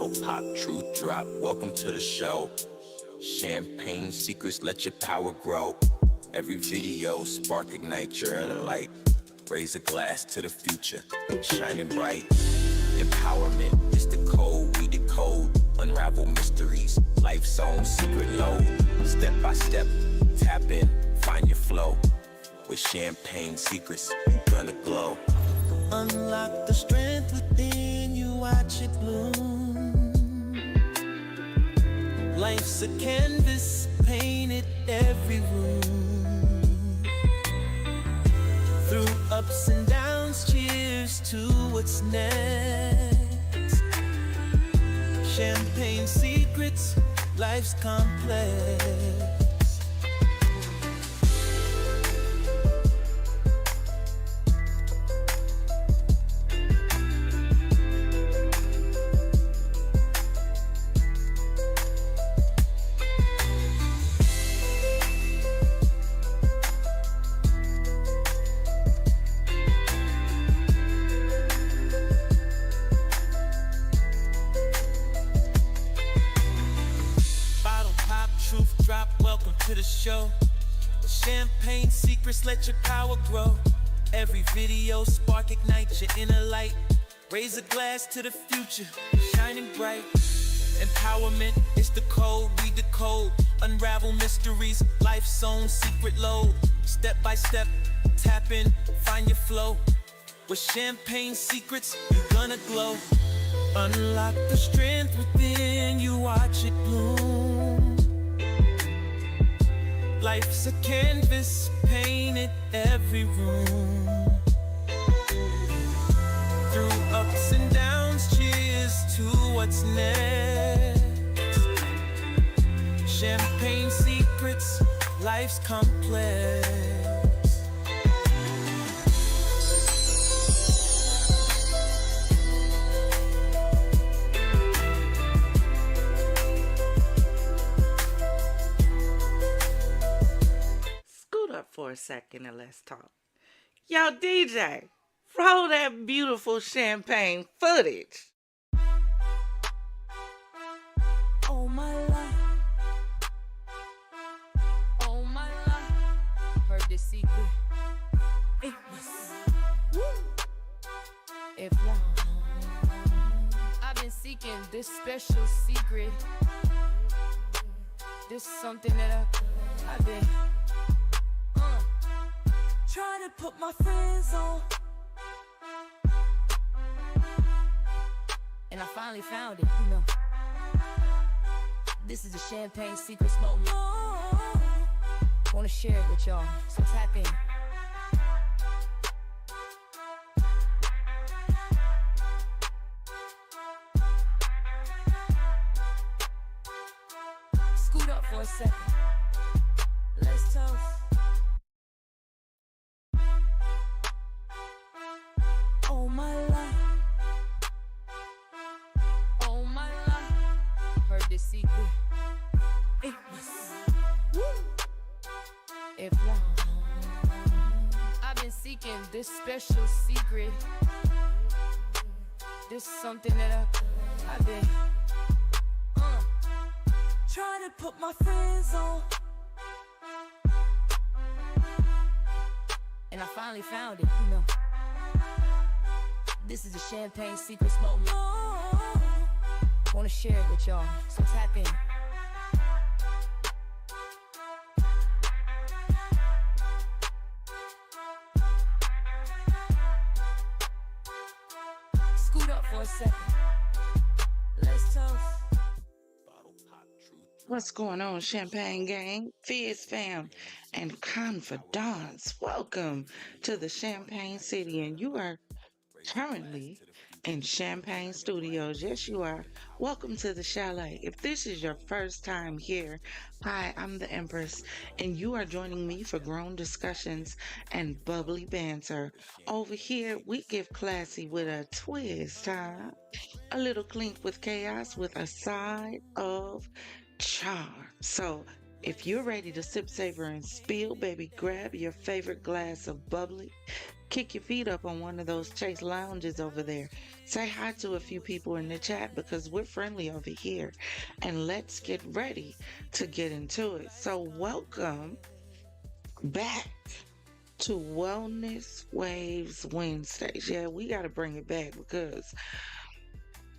Bottle pop, truth drop, welcome to the show. Champagne secrets, let your power grow. Every video, spark, ignite your inner light. Raise a glass to the future, shining bright. Empowerment is the code we decode. Unravel mysteries, life's own secret load. Step by step, tap in, find your flow. With Champagne Secretzz, you gonna glow. Unlock the strength within you, watch it bloom. Life's a canvas, painted every room. Through ups and downs, cheers to what's next. Champagne Secretzz, life's complex. To the show, Champagne Secretzz, let your power grow. Every video, spark, ignite your inner light. Raise a glass to the future, shining bright. Empowerment is the code we decode. Unravel mysteries, life's own secret load. Step by step, tap in, find your flow. With Champagne Secretzz, you're gonna glow. Unlock the strength within you, watch it bloom. Life's a canvas, painted every room. Through ups and downs, cheers to what's next. Champagne Secretzz, life's complex. For a second and let's talk. Yo, DJ, roll that beautiful champagne footage. All my life, all my life, heard this secret. It was, if I've been seeking this special secret. This is something that I've been. Try to put my friends on, and I finally found it, you know. This is a Champagne Secretzz moment. Wanna share it with y'all, so tap in. Scoot up for a second. Let's toast. All my life, heard this secret. It was, if I've been seeking this special secret. This is something that I've been. Try to put my friends on, and I finally found it, you know. This is a Champagne Secretzz moment. Wanna share it with y'all, so tap in. Scoot up for a second. Let's toast. What's going on, Champagne Gang, FizzFam, and Confidante? Welcome to the Champagne City, and you are currently in Champagne Studios. Yes, you are. Welcome to the chalet. If this is your first time here, hi, I'm the Empress, and you are joining me for grown discussions and bubbly banter. Over here, we get classy with a twist, huh? A little clink with chaos with a side of charm. So, if you're ready to sip, savor, and spill, baby, grab your favorite glass of bubbly kick your feet up on one of those Chase lounges over there. Say hi to a few people in the chat because we're friendly over here. And let's get ready to get into it. So, welcome back to Wellness Waves Wednesdays. Yeah, we got to bring it back because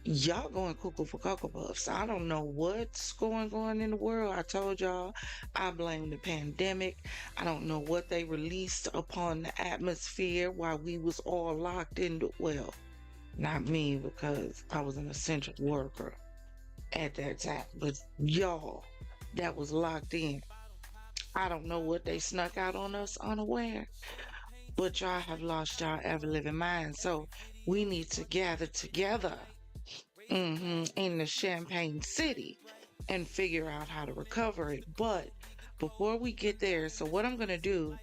y'all going cuckoo for Cocoa Puffs. I don't know what's going on in the world. I told y'all I blame the pandemic. I don't know what they released upon the atmosphere while we was all locked into, well, not me because I was an essential worker at that time, but y'all that was locked in. I don't know what they snuck out on us unaware, but y'all have lost y'all ever living mind. So we need to gather together in the Champagne City and figure out how to recover it. But before we get there, so what I'm gonna do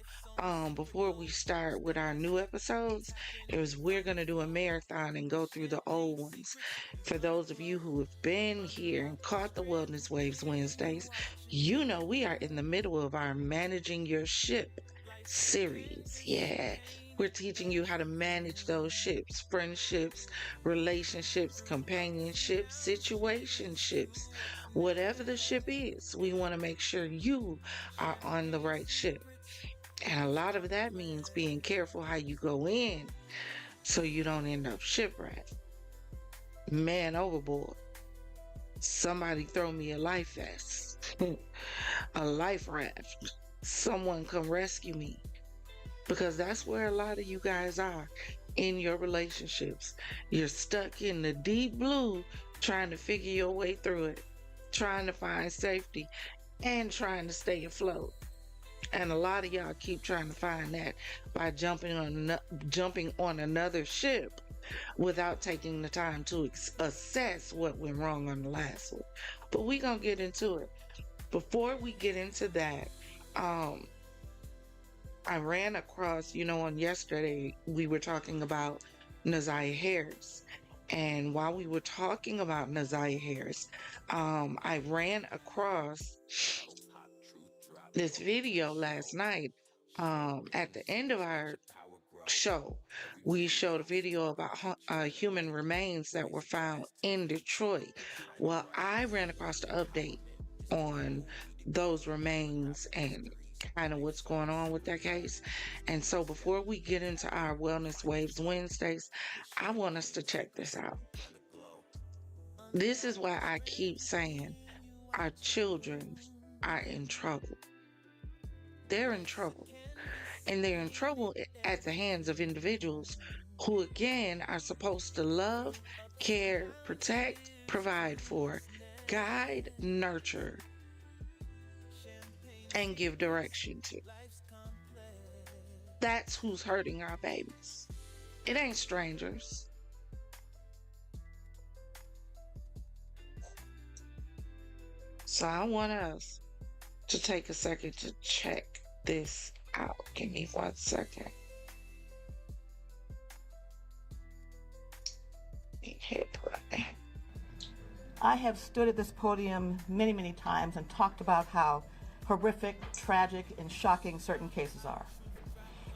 before we start with our new episodes is we're gonna do a marathon and go through the old ones. For those of you who have been here and caught the Wellness Waves Wednesdays, you know we are in the middle of our Managing Your Ship series. Yeah. We're teaching you how to manage those ships, friendships, relationships, companionships, situationships. Whatever the ship is, we want to make sure you are on the right ship. And a lot of that means being careful how you go in so you don't end up shipwrecked. Man overboard. Somebody throw me a life vest, a life raft. Someone come rescue me. Because that's where a lot of you guys are in your relationships. You're stuck in the deep blue trying to figure your way through it, trying to find safety, and trying to stay afloat. And a lot of y'all keep trying to find that by jumping on another ship without taking the time to assess what went wrong on the last one. But we're going to get into it. Before we get into that, I ran across, on yesterday we were talking about Naziah Harris. And while we were talking about Naziah Harris, I ran across this video last night. At the end of our show, we showed a video about human remains that were found in Detroit. Well, I ran across the update on those remains and kind of what's going on with that case. And so before we get into our Wellness Waves Wednesdays, I want us to check this out. This is why I keep saying our children are in trouble. They're in trouble. And they're in trouble at the hands of individuals who, again, are supposed to love, care, protect, provide for, guide, nurture, and give direction to. That's who's hurting our babies. It ain't strangers. So I want us to take a second to check this out. Give me 1 second. Hit play. I have stood at this podium many, many times and talked about how horrific, tragic, and shocking certain cases are.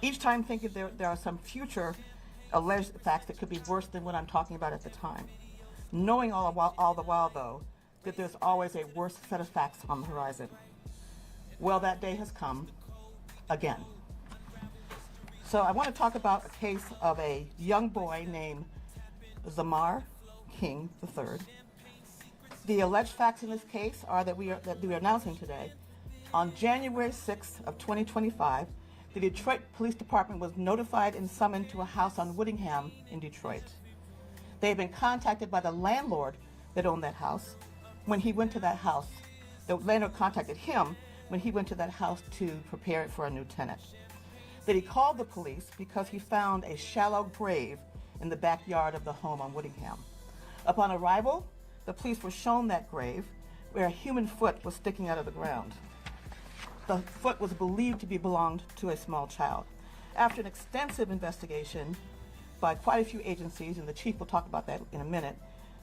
Each time thinking there are some future alleged facts that could be worse than what I'm talking about at the time. Knowing all the while, though, that there's always a worse set of facts on the horizon. Well, that day has come again. So I want to talk about a case of a young boy named Zamar King III. The alleged facts in this case are that we are announcing today. On January 6th of 2025, the Detroit Police Department was notified and summoned to a house on Whittingham in Detroit. They had been contacted by the landlord that owned that house. When he went to that house, the landlord contacted him when he went to that house to prepare it for a new tenant. Then he called the police because he found a shallow grave in the backyard of the home on Whittingham. Upon arrival, the police were shown that grave where a human foot was sticking out of the ground. The foot was believed to be belonged to a small child. After an extensive investigation by quite a few agencies, and the chief will talk about that in a minute,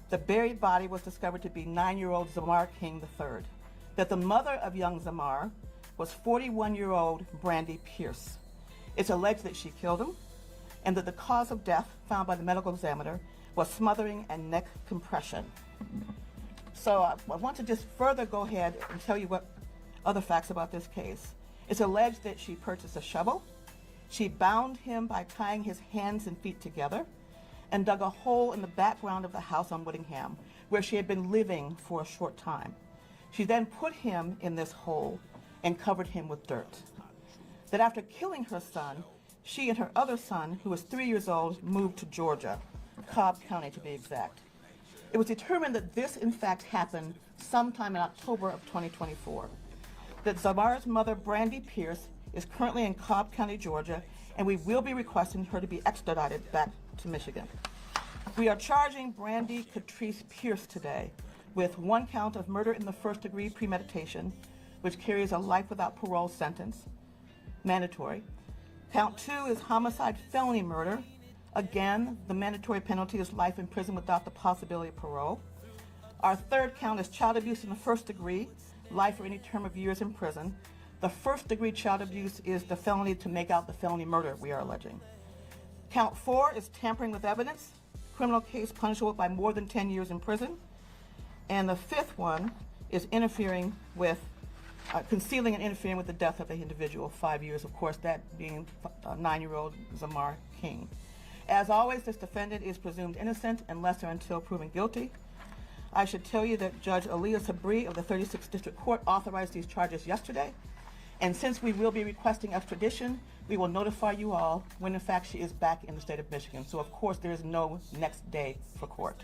the buried body was discovered to be 9-year-old Zamar King III. That the mother of young Zamar was 41-year-old Brandy Pierce. It's alleged that she killed him. and that the cause of death found by the medical examiner was smothering and neck compression. So I want to just further go ahead and tell you what other facts about this case. It's alleged that she purchased a shovel. She bound him by tying his hands and feet together and dug a hole in the background of the house on Whittingham, where she had been living for a short time. She then put him in this hole and covered him with dirt. That after killing her son, she and her other son, who was 3 years old, moved to Georgia, Cobb County to be exact. It was determined that this, in fact, happened sometime in October of 2024. That Zamar's mother, Brandy Pierce, is currently in Cobb County, Georgia, and we will be requesting her to be extradited back to Michigan. We are charging Brandy Catrice Pierce today with 1 count of murder in the first degree premeditation, which carries a life without parole sentence, mandatory. Count 2 is homicide felony murder. Again, the mandatory penalty is life in prison without the possibility of parole. Our 3rd count is child abuse in the first degree, life or any term of years in prison. The first degree child abuse is the felony to make out the felony murder we are alleging. Count 4 is tampering with evidence, criminal case punishable by more than 10 years in prison. And the 5th one is interfering with, concealing and interfering with the death of an individual, 5 years, of course, that being 9-year-old Zamar King. As always, this defendant is presumed innocent unless or until proven guilty. I should tell you that Judge Aaliyah Sabri of the 36th District Court authorized these charges yesterday. And since we will be requesting extradition, we will notify you all when in fact she is back in the state of Michigan. So of course there is no next day for court.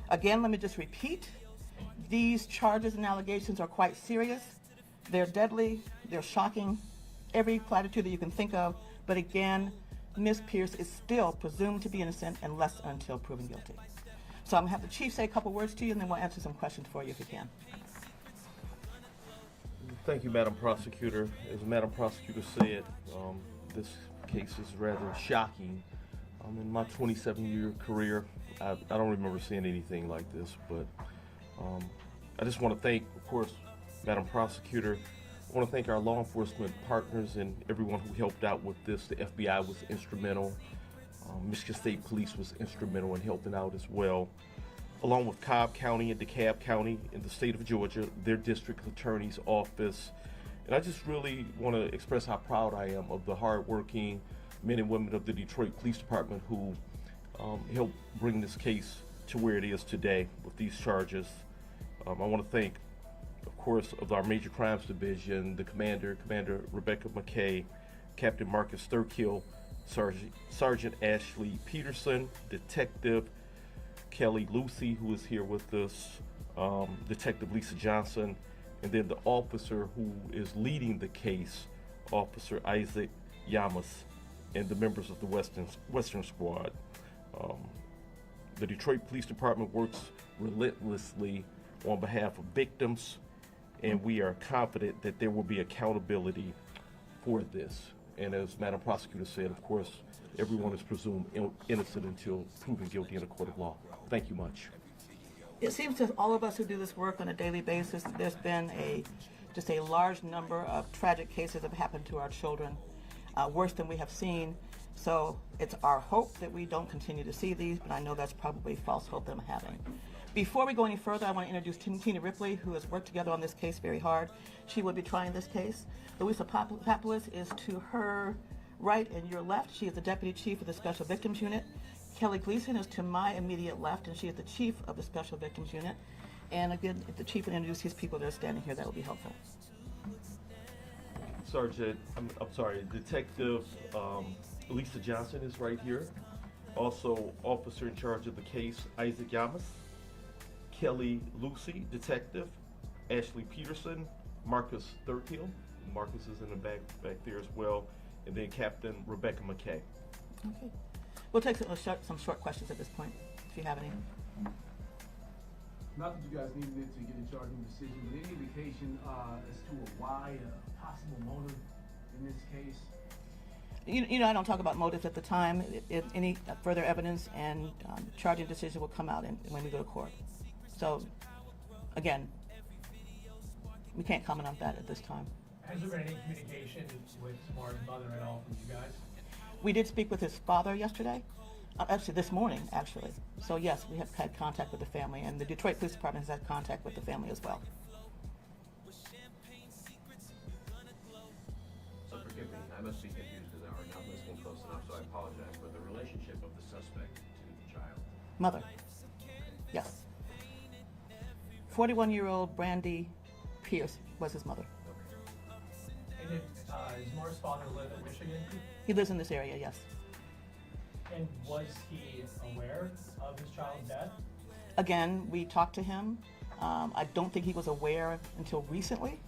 Again, let me just repeat, these charges and allegations are quite serious. They're deadly, they're shocking, every platitude that you can think of, but again, Ms. Pierce is still presumed to be innocent unless or until proven guilty. So I'm gonna have the chief say a couple words to you and then we'll answer some questions for you if you can. Thank you, Madam Prosecutor. As Madam Prosecutor said, this case is rather shocking. In my 27-year career, I don't remember seeing anything like this, but I just want to thank, of course, Madam Prosecutor. I want to thank our law enforcement partners and everyone who helped out with this. The FBI was instrumental. Michigan State Police was instrumental in helping out as well, along with Cobb County and DeKalb County in the state of Georgia, their district attorney's office. And I just really want to express how proud I am of the hardworking men and women of the Detroit Police Department who helped bring this case to where it is today with these charges. I want to thank, of course, of our Major Crimes Division, the Commander Rebecca McKay, Captain Marcus Thurkill, Sergeant Ashley Peterson, Detective Kelly Lucy, who is here with us, Detective Lisa Johnson, and then the officer who is leading the case, Officer Isaac Yamas, and the members of the Western Squad. The Detroit Police Department works relentlessly on behalf of victims, and we are confident that there will be accountability for this. And as Madam Prosecutor said, of course, everyone is presumed innocent until proven guilty in a court of law. Thank you much. It seems to all of us who do this work on a daily basis, there's been just a large number of tragic cases that have happened to our children, worse than we have seen. So it's our hope that we don't continue to see these, but I know that's probably false hope that I'm having. Before we go any further, I want to introduce Tina Ripley, who has worked together on this case very hard. She will be trying this case. Louisa Papoulis is to her right and your left. She is the Deputy Chief of the Special Victims Unit. Kelly Gleason is to my immediate left, and she is the Chief of the Special Victims Unit. And again, if the Chief would introduce his people that are standing here, that would be helpful. Sergeant, I'm sorry, Detective Lisa Johnson is right here. Also, officer in charge of the case, Isaac Yamas. Kelly Lucy, Detective. Ashley Peterson, Marcus Thurkill. Marcus is in the back there as well. And then Captain Rebecca McKay. Okay. We'll take some short questions at this point, if you have any. Not that you guys needed it to get a charging decision, but any indication as to a why, a possible motive in this case? You know, I don't talk about motives at the time. If any further evidence and charging decision will come out when we go to court. So, again, we can't comment on that at this time. Has there been any communication with Samar's mother at all from you guys? We did speak with his father yesterday, actually this morning, actually. So yes, we have had contact with the family, and the Detroit Police Department has had contact with the family as well. So forgive me, I must be confused because I are not listening close enough, so I apologize for the relationship of the suspect to the child. Mother. Yes. 41-year-old Brandy Pierce was his mother. And does Mar's father live in Michigan? He lives in this area, yes. And was he aware of his child's death? Again, we talked to him. I don't think he was aware until recently,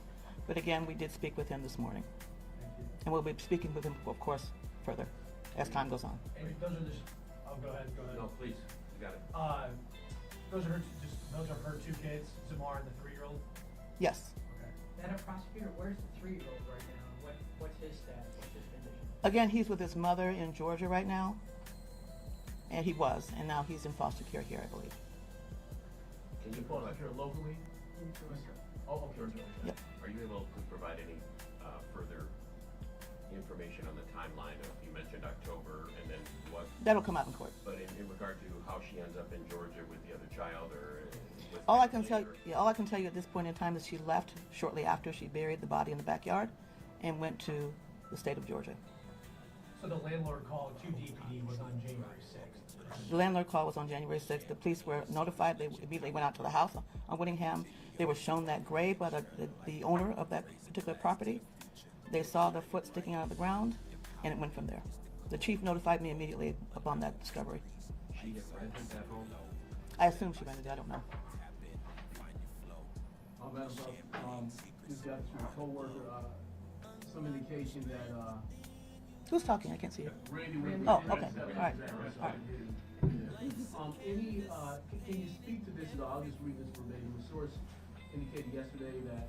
but again, we did speak with him this morning. Thank you. And we'll be speaking with him, of course, further as time goes on. And those are just, oh, go ahead. No, please, you got it. Those are her two kids, Zamar and the 3-year-old? Yes. Okay. Madam Prosecutor, where's the 3-year-old right now? What's his status? What's his condition? Again, he's with his mother in Georgia right now. And he was, and now he's in foster care here, I believe. Can you Foster care locally? Oh, okay. Yep. Are you able to provide any further information on the timeline of, you mentioned October, and then what? That'll come out in court. But in regard to how she ends up in Georgia with the other child, or with All I can family, tell all I can tell you at this point in time is she left shortly after she buried the body in the backyard and went to the state of Georgia. So the landlord call to DPD was on January 6th. The landlord call was on January 6th. The police were notified. They immediately went out to the house on Whittingham. They were shown that grave by the owner of that particular property. They saw the foot sticking out of the ground, and it went from there. The chief notified me immediately upon that discovery. she had rented that home? I assume she rented it. I don't know. Madam you've got your co-worker, some indication that, Who's talking? I can't see it. Randy was. Oh, okay. All right. All right. Can you speak to this at all? I'll just read this verbatim. The source indicated yesterday that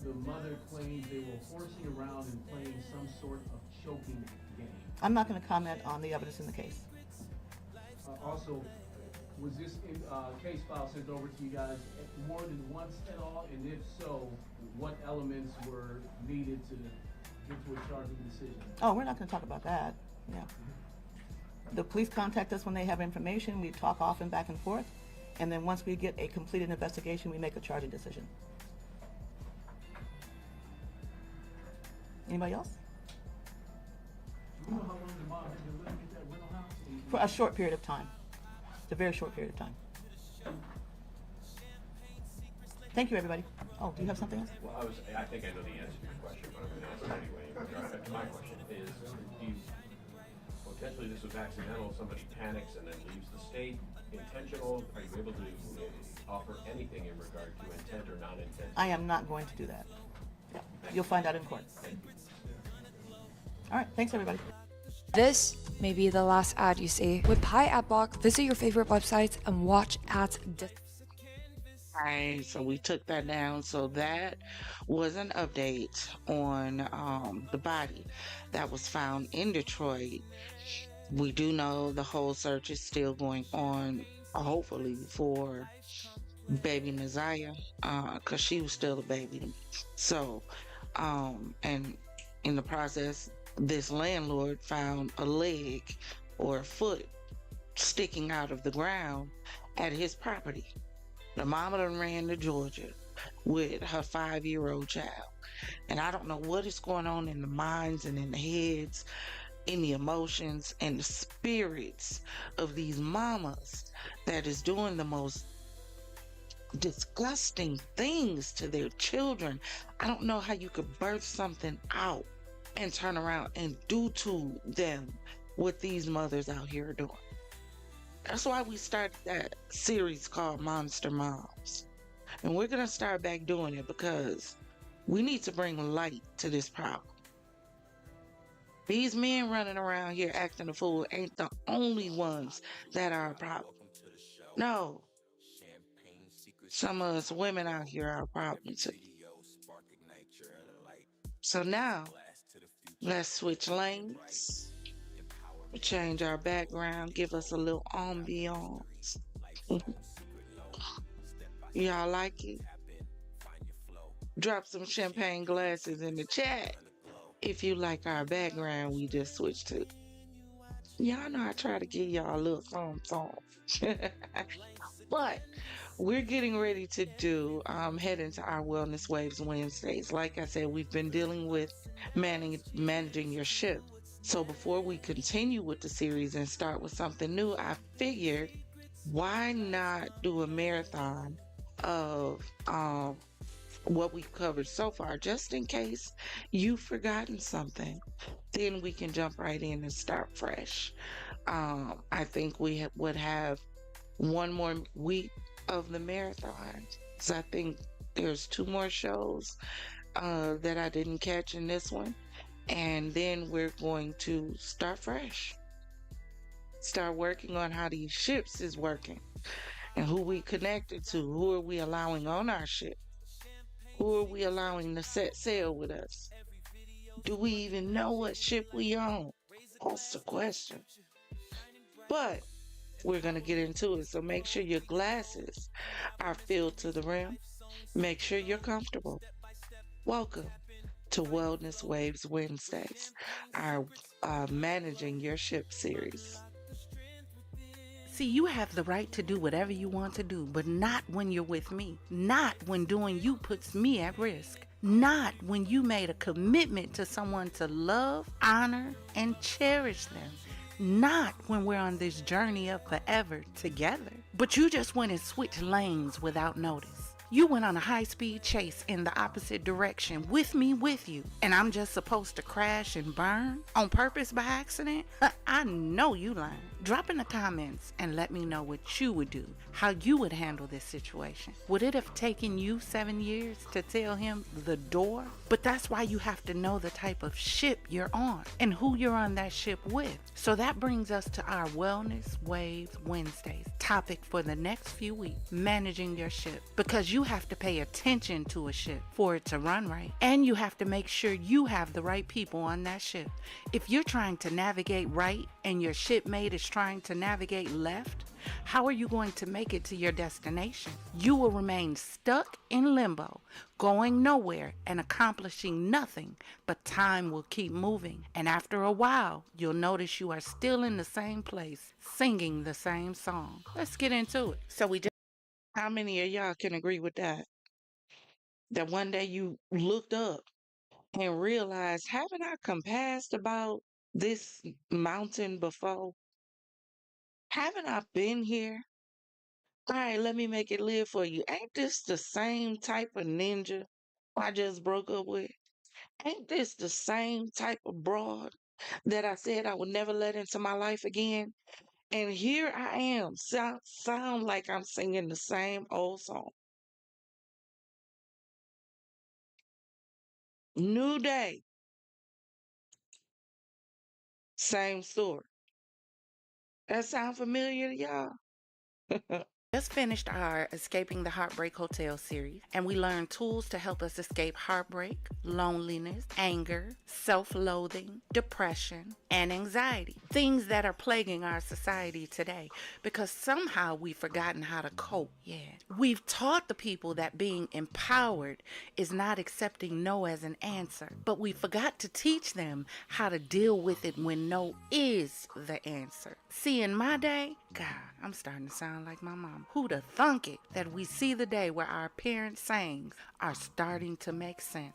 the mother claims they were horsing around and playing some sort of choking game. I'm not going to comment on the evidence in the case. Also, was this case file sent over to you guys more than once at all? And if so, what elements were needed to get to a charging decision? Oh, we're not going to talk about that. Yeah. The police contact us when they have information. We talk often back and forth. And then once we get a completed investigation, we make a charging decision. Anybody else? Do you know how long the mom had been living at that rental house? For a short period of time. It's a very short period of time. Thank you, everybody. Oh, do you have something else? Well, I think I know the answer to your question, but I'm going to ask it anyway. My question is, do you, potentially this was accidental, somebody panics and then leaves the state, intentional? Are you able to offer anything in regard to intent or non-intent? I am not going to do that. Yeah. You'll find out in court. All right. Thanks, everybody. This may be the last ad you see. With Pi Ad Block, visit your favorite websites and watch ads. Right, so we took that down. So that was an update on the body that was found in Detroit. We do know the whole search is still going on, hopefully, for baby Messiah, because she was still a baby. So, and in the process, this landlord found a leg or a foot sticking out of the ground at his property. The mama done ran to Georgia with her 5-year-old child. And I don't know what is going on in the minds and in the heads, in the emotions and the spirits of these mamas that is doing the most disgusting things to their children. I don't know how you could birth something out and turn around and do to them what these mothers out here are doing. That's why we started that series called Monster Moms. And we're going to start back doing it because we need to bring light to this problem. These men running around here acting a fool ain't the only ones that are a problem. No. Some of us women out here are a problem too. So now, let's switch lanes. Change our background, give us a little ambiance. Y'all like it? Drop some champagne glasses in the chat. If you like our background, we just switched to. Y'all know I try to give y'all a little something. But we're getting ready to head into our Wellness Waves Wednesdays. Like I said, we've been dealing with managing your ship. So before we continue with the series and start with something new, I figured why not do a marathon of what we've covered so far, just in case you've forgotten something. Then we can jump right in and start fresh. I think we would have one more week of the marathon. So I think there's 2 more shows that I didn't catch in this one. And then we're going to start fresh. Start working on how these ships is working and who we connected to. Who are we allowing on our ship? Who are we allowing to set sail with us? Do we even know what ship we own? That's the question. But we're going to get into it. So make sure your glasses are filled to the rim. Make sure you're comfortable. Welcome to Wellness Waves Wednesdays, our Managing Your Ship series. See, you have the right to do whatever you want to do, but not when you're with me. Not when doing you puts me at risk. Not when you made a commitment to someone to love, honor, and cherish them. Not when we're on this journey of forever together. But you just went and switched lanes without notice. You went on a high-speed chase in the opposite direction with me with you, and I'm just supposed to crash and burn on purpose by accident? I know you lying. Drop in the comments and let me know what you would do, how you would handle this situation. Would it have taken you 7 years to tell him the door? But that's why you have to know the type of ship you're on and who you're on that ship with. So that brings us to our Wellness Waves Wednesdays topic for the next few weeks, managing your ship. Because you have to pay attention to a ship for it to run right. And you have to make sure you have the right people on that ship. If you're trying to navigate right and your shipmate is trying to navigate left, how are you going to make it to your destination? You will remain stuck in limbo, going nowhere and accomplishing nothing, but time will keep moving. And after a while, you'll notice you are still in the same place, singing the same song. Let's get into it. How many of y'all can agree with that? That one day you looked up and realized, haven't I compassed about this mountain before? Haven't I been here? All right, let me make it live for you. Ain't this the same type of ninja I just broke up with? Ain't this the same type of broad that I said I would never let into my life again? And here I am, sound like I'm singing the same old song. New day, same story. That sound familiar to y'all? Just finished our Escaping the Heartbreak Hotel series, and we learned tools to help us escape heartbreak, loneliness, anger, self-loathing, depression, and anxiety. Things that are plaguing our society today because somehow we've forgotten how to cope. We've taught the people that being empowered is not accepting no as an answer, but we forgot to teach them how to deal with it when no is the answer. See, in my day, God, I'm starting to sound like my mom. Who'da thunk it that we see the day where our parents' sayings are starting to make sense?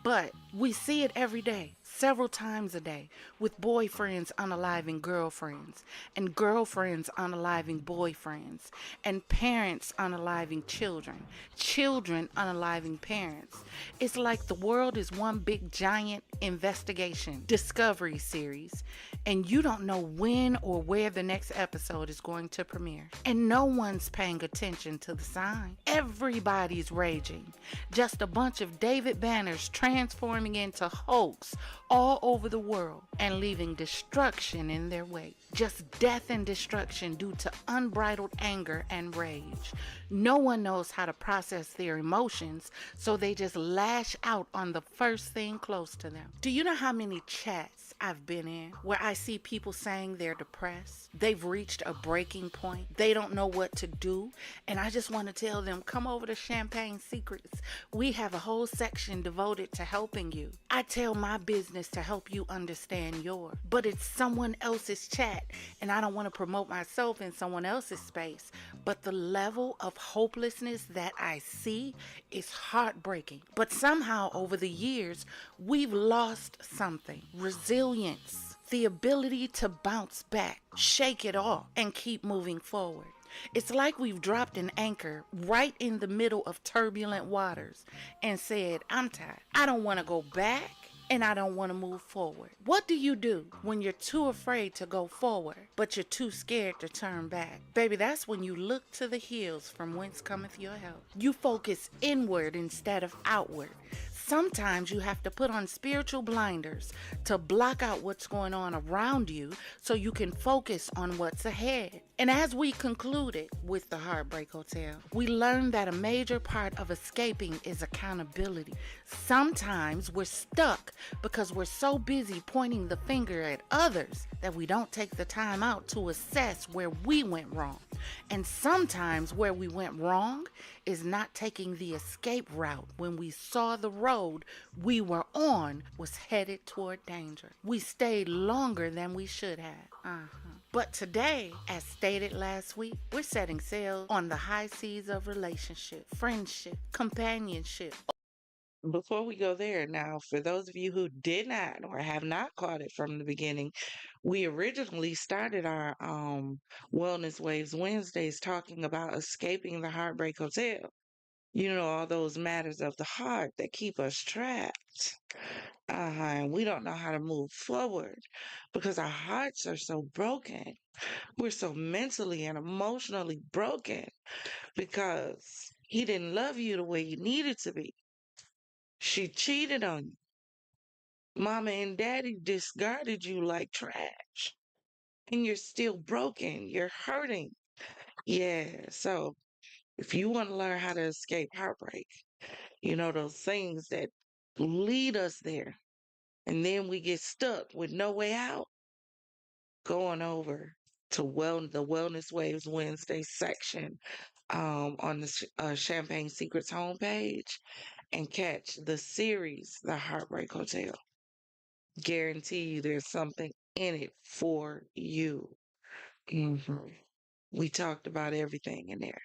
But we see it every day, several times a day, with boyfriends unaliving girlfriends, and girlfriends unaliving boyfriends, and parents unaliving children, children unaliving parents. It's like the world is one big giant investigation, discovery series, and you don't know when or where the next episode is going to premiere. And no one's paying attention to the sign. Everybody's raging. Just a bunch of David Banners transforming into Hulks all over the world and leaving destruction in their wake. Just death and destruction due to unbridled anger and rage. No one knows how to process their emotions, so they just lash out on the first thing close to them. Do you know how many chats I've been in where I see people saying they're depressed? They've reached a breaking point. They don't know what to do. And I just want to tell them, come over to Champagne Secretzz. We have a whole section devoted to helping you. I tell my business to help you understand yours, but it's someone else's chat, and I don't want to promote myself in someone else's space. But the level of hopelessness that I see is heartbreaking. But somehow over the years, we've lost something. Resilience. The ability to bounce back, shake it off, and keep moving forward. It's like we've dropped an anchor right in the middle of turbulent waters and said, I'm tired. I don't want to go back, and I don't want to move forward. What do you do when you're too afraid to go forward, but you're too scared to turn back? Baby, that's when you look to the hills from whence cometh your help. You focus inward instead of outward. Sometimes you have to put on spiritual blinders to block out what's going on around you so you can focus on what's ahead. And as we concluded with the Heartbreak Hotel, we learned that a major part of escaping is accountability. Sometimes we're stuck because we're so busy pointing the finger at others that we don't take the time out to assess where we went wrong. And sometimes where we went wrong is not taking the escape route when we saw the road we were on was headed toward danger. We stayed longer than we should have. But today, as stated last week, we're setting sail on the high seas of relationship, friendship, companionship. Before we go there, now, for those of you who did not or have not caught it from the beginning, we originally started our Wellness Waves Wednesdays talking about escaping the Heartbreak Hotel. You know, all those matters of the heart that keep us trapped. And we don't know how to move forward because our hearts are so broken. We're so mentally and emotionally broken because he didn't love you the way you needed to be. She cheated on you. Mama and daddy discarded you like trash. And you're still broken. You're hurting. Yeah, so if you want to learn how to escape heartbreak, you know, those things that lead us there, and then we get stuck with no way out, going over to the Wellness Waves Wednesday section on the Champagne Secretzz homepage and catch the series, The Heartbreak Hotel. Guarantee you there's something in it for you. We talked about everything in there.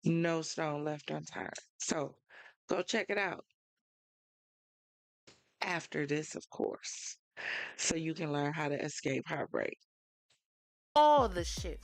No stone left unturned. So go check it out. After this, of course, so you can learn how to escape heartbreak. All the shit.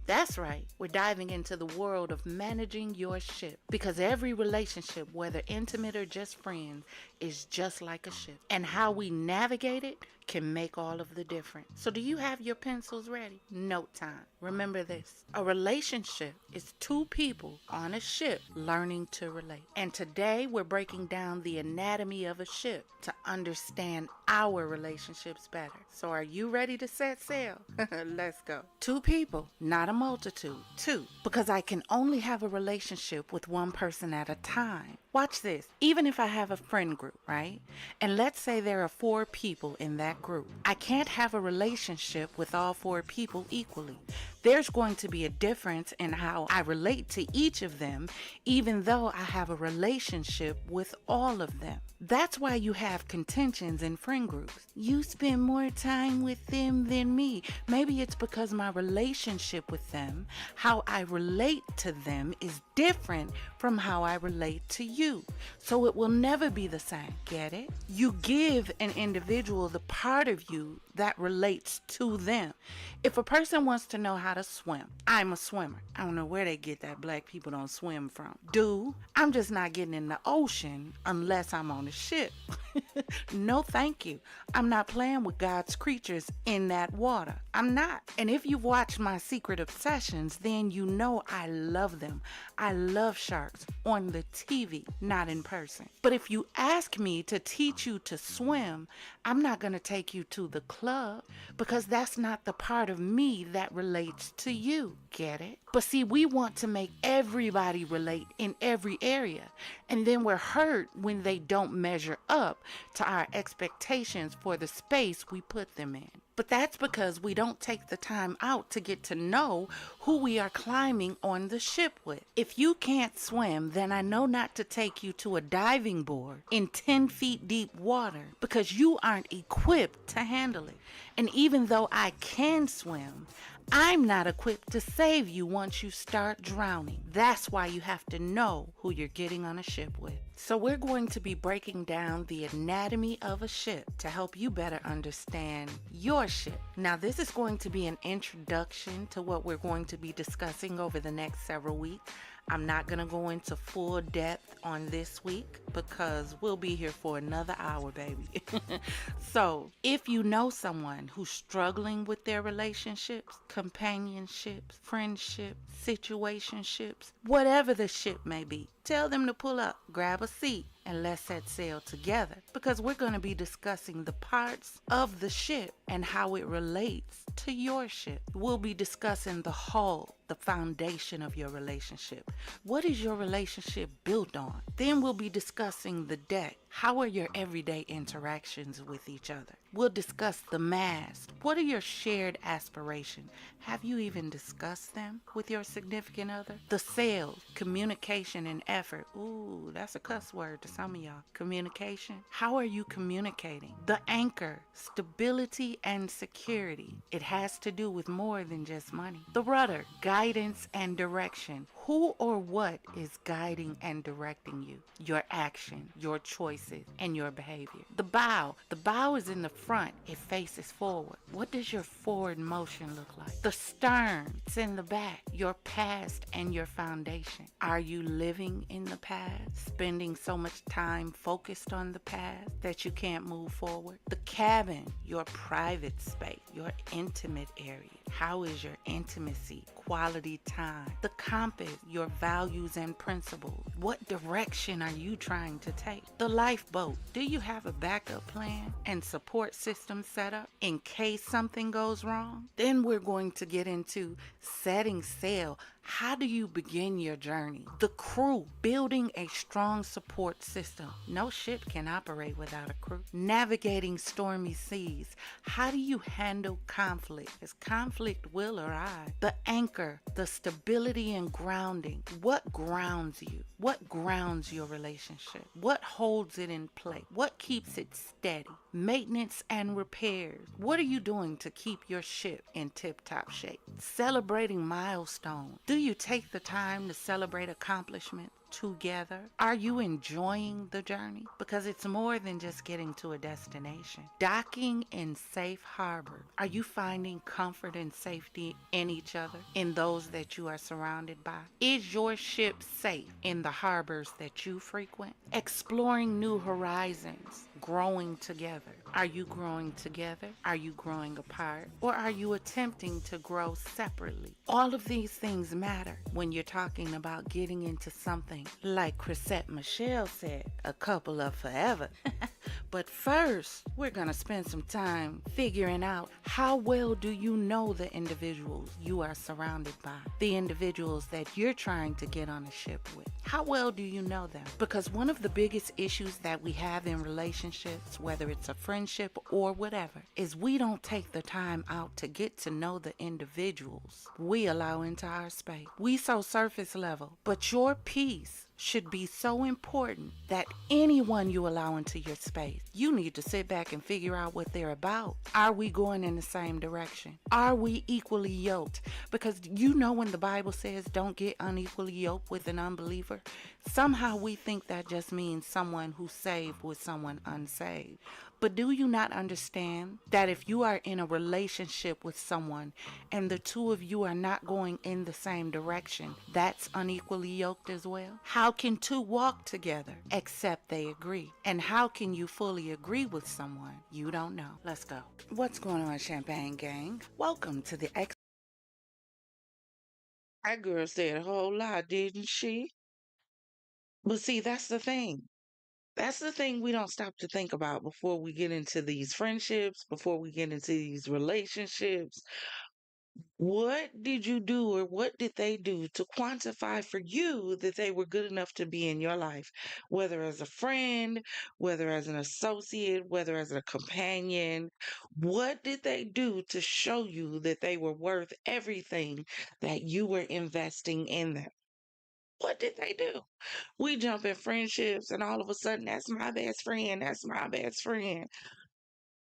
That's right. We're diving into the world of managing your ship because every relationship, whether intimate or just friends, is just like a ship. And how we navigate it can make all of the difference. So do you have your pencils ready? Note time. Remember this. A relationship is two people on a ship learning to relate. And today we're breaking down the anatomy of a ship to understand our relationships better. So are you ready to set sail? Let's go. Two people, not a multitude. Two, because I can only have a relationship with one person at a time. Watch this. Even if I have a friend group, right? And let's say there are 4 people in that group. I can't have a relationship with all 4 people equally. There's going to be a difference in how I relate to each of them, even though I have a relationship with all of them. That's why you have contentions in friend groups. You spend more time with them than me. Maybe it's because my relationship with them, how I relate to them, is different from how I relate to you. So it will never be the same. Get it? You give an individual the part of you that relates to them. If a person wants to know how to swim, I'm a swimmer. I don't know where they get that black people don't swim from. I'm just not getting in the ocean unless I'm on a ship. No, thank you. I'm not playing with God's creatures in that water. I'm not. And if you've watched my Secret Obsessions, then you know I love them. I love sharks on the TV, not in person. But if you ask me to teach you to swim, I'm not going to take you to the club because that's not the part of me that relates to you. Get it? But see, we want to make everybody relate in every area. And then we're hurt when they don't measure up to our expectations for the space we put them in. But that's because we don't take the time out to get to know who we are climbing on the ship with. If you can't swim, then I know not to take you to a diving board in 10 feet deep water because you aren't equipped to handle it. And even though I can swim, I'm not equipped to save you once you start drowning. That's why you have to know who you're getting on a ship with. So we're going to be breaking down the anatomy of a ship to help you better understand your ship. Now, this is going to be an introduction to what we're going to be discussing over the next several weeks. I'm not going to go into full depth on this week because we'll be here for another hour, baby. So, if you know someone who's struggling with their relationships, companionships, friendships, situationships, whatever the ship may be, tell them to pull up, grab a seat, and let's set sail together because we're going to be discussing the parts of the ship and how it relates to your ship. We'll be discussing the hull, the foundation of your relationship. What is your relationship built on? Then we'll be discussing the deck. How are your everyday interactions with each other? We'll discuss the mast. What are your shared aspirations? Have you even discussed them with your significant other? The sails, communication and effort. Ooh, that's a cuss word to some of y'all. Communication. How are you communicating? The anchor, stability and security. It has to do with more than just money. The rudder, guidance and direction. Who or what is guiding and directing you? Your action, your choices, and your behavior. The bow. The bow is in the front. It faces forward. What does your forward motion look like? The stern. It's in the back. Your past and your foundation. Are you living in the past? Spending so much time focused on the past that you can't move forward? The cabin. Your private space. Your intimate area. How is your intimacy? Quality time. The compass, your values and principles. What direction are you trying to take? The lifeboat. Do you have a backup plan and support system set up in case something goes wrong? Then we're going to get into setting sail. How do you begin your journey? The crew, building a strong support system. No ship can operate without a crew. Navigating stormy seas. How do you handle conflict? As conflict will arise. The anchor, the stability and grounding. What grounds you? What grounds your relationship? What holds it in place? What keeps it steady? Maintenance and repairs. What are you doing to keep your ship in tip-top shape? Celebrating milestones. Do you take the time to celebrate accomplishments together? Are you enjoying the journey? Because it's more than just getting to a destination. Docking in safe harbor. Are you finding comfort and safety in each other, in those that you are surrounded by? Is your ship safe in the harbors that you frequent? Exploring new horizons. Growing together. Are you growing together? Are you growing apart? Or are you attempting to grow separately? All of these things matter when you're talking about getting into something like Chrisette Michelle said, a couple of forever. But first, we're going to spend some time figuring out how well do you know the individuals you are surrounded by, the individuals that you're trying to get on a ship with. How well do you know them? Because one of the biggest issues that we have in relationships, whether it's a friendship or whatever, is we don't take the time out to get to know the individuals we allow into our space. We so surface level, but your peace should be so important that anyone you allow into your space, you need to sit back and figure out what they're about. Are we going in the same direction? Are we equally yoked? Because you know when the Bible says don't get unequally yoked with an unbeliever, somehow we think that just means someone who's saved with someone unsaved. But do you not understand that if you are in a relationship with someone and the two of you are not going in the same direction, that's unequally yoked as well? How can two walk together except they agree? And how can you fully agree with someone you don't know? Let's go. What's going on, Champagne Gang? Welcome to the That girl said a whole lot, didn't she? But see, that's the thing. That's the thing we don't stop to think about before we get into these friendships, before we get into these relationships. What did you do or what did they do to quantify for you that they were good enough to be in your life? Whether as a friend, whether as an associate, whether as a companion, what did they do to show you that they were worth everything that you were investing in them? What did they do? We jump in friendships and all of a sudden, that's my best friend. That's my best friend.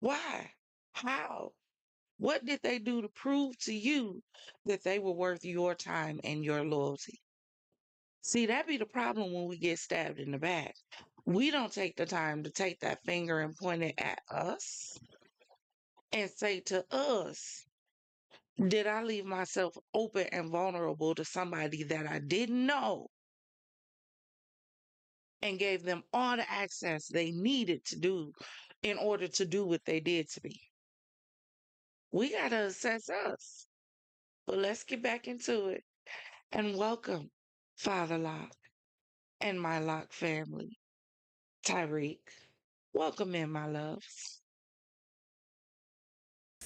Why? How? What did they do to prove to you that they were worth your time and your loyalty? See, that be the problem when we get stabbed in the back. We don't take the time to take that finger and point it at us and say to us, did I leave myself open and vulnerable to somebody that I didn't know and gave them all the access they needed to do in order to do what they did to me? We got to assess us. But let's get back into it. And welcome, Father Locke and my Locke family. Tyreek, welcome in, my loves.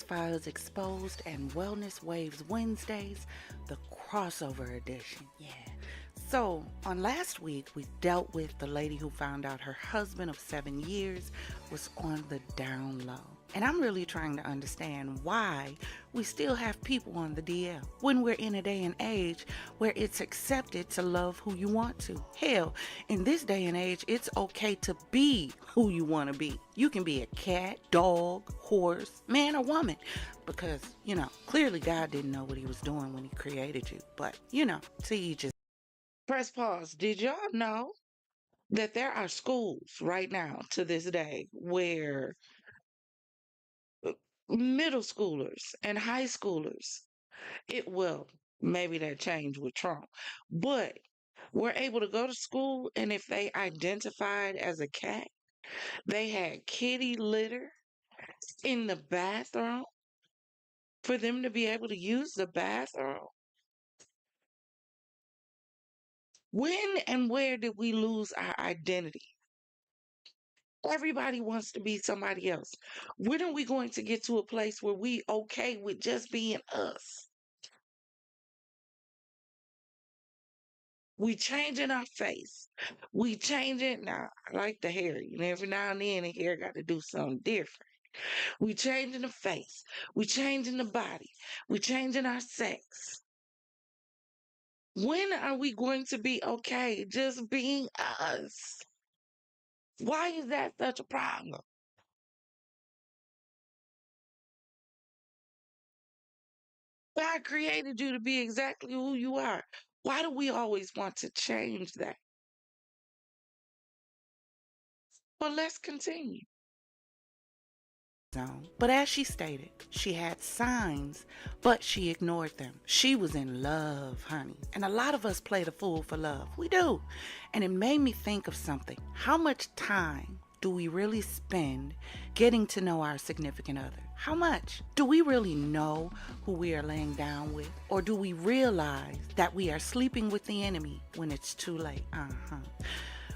Files Exposed and Wellness Waves Wednesdays, the crossover edition. Yeah. So, on last week, we dealt with the lady who found out her husband of 7 years was on the down low. And I'm really trying to understand why we still have people on the DL when we're in a day and age where it's accepted to love who you want to. Hell, in this day and age, it's okay to be who you want to be. You can be a cat, dog, horse, man, or woman. Because, clearly God didn't know what he was doing when he created you. But, to each his. Press pause. Did y'all know that there are schools right now to this day where middle schoolers and high schoolers, maybe that changed with Trump, but were able to go to school, and if they identified as a cat, they had kitty litter in the bathroom for them to be able to use the bathroom. When and where did we lose our identity? Everybody wants to be somebody else. When are we going to get to a place where we okay with just being us? We changing our face. We changing. Now, I like the hair. Every now and then the hair got to do something different. We changing the face. We changing the body. We changing our sex. When are we going to be okay just being us? Why is that such a problem? God created you to be exactly who you are. Why do we always want to change that? But let's continue. But as she stated, she had signs, but she ignored them. She was in love, honey. And a lot of us play the fool for love. We do. And it made me think of something. How much time do we really spend getting to know our significant other? How much? Do we really know who we are laying down with? Or do we realize that we are sleeping with the enemy when it's too late?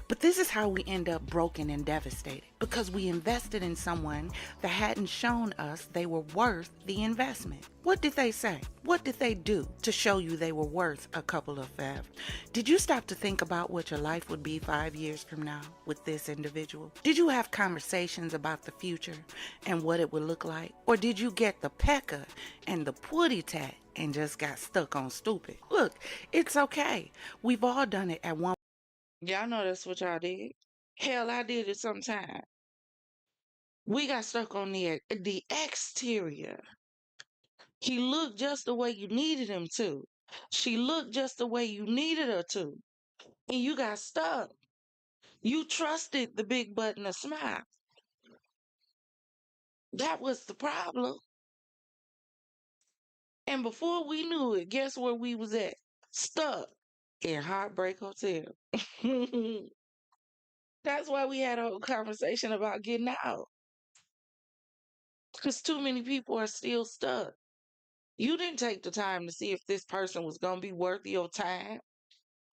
But this is how we end up broken and devastated, because we invested in someone that hadn't shown us they were worth the investment. What did they say? What did they do to show you they were worth a couple of F? Did you stop to think about what your life would be 5 years from now with this individual? Did you have conversations about the future and what it would look like? Or did you get the pecker and the putty tat and just got stuck on stupid? Look, it's okay. We've all done it at one. Y'all know that's what y'all did. Hell, I did it sometime. We got stuck on the exterior. He looked just the way you needed him to. She looked just the way you needed her to. And you got stuck. You trusted the big button of smile. That was the problem. And before we knew it, guess where we was at? Stuck in Heartbreak Hotel. That's why we had a whole conversation about getting out. Because too many people are still stuck. You didn't take the time to see if this person was going to be worth your time.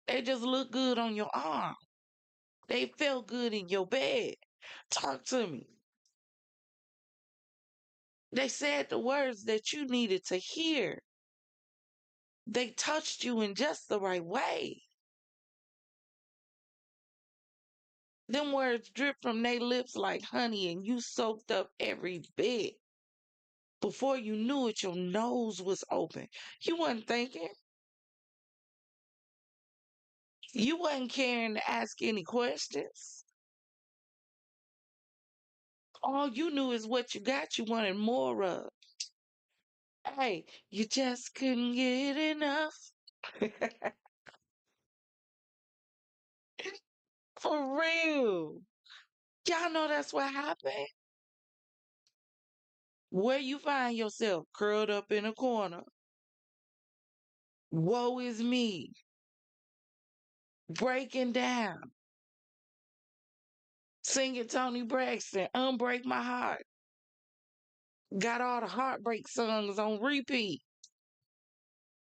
They just look good on your arm. They felt good in your bed. Talk to me. They said the words that you needed to hear. They touched you in just the right way. Them words dripped from their lips like honey, and you soaked up every bit. Before you knew it, your nose was open. You wasn't thinking. You wasn't caring to ask any questions. All you knew is what you got, you wanted more of. Hey, you just couldn't get enough. For real. Y'all know that's what happened. Where you find yourself curled up in a corner. Woe is me. Breaking down. Singing Tony Braxton, Unbreak My Heart. Got all the heartbreak songs on repeat.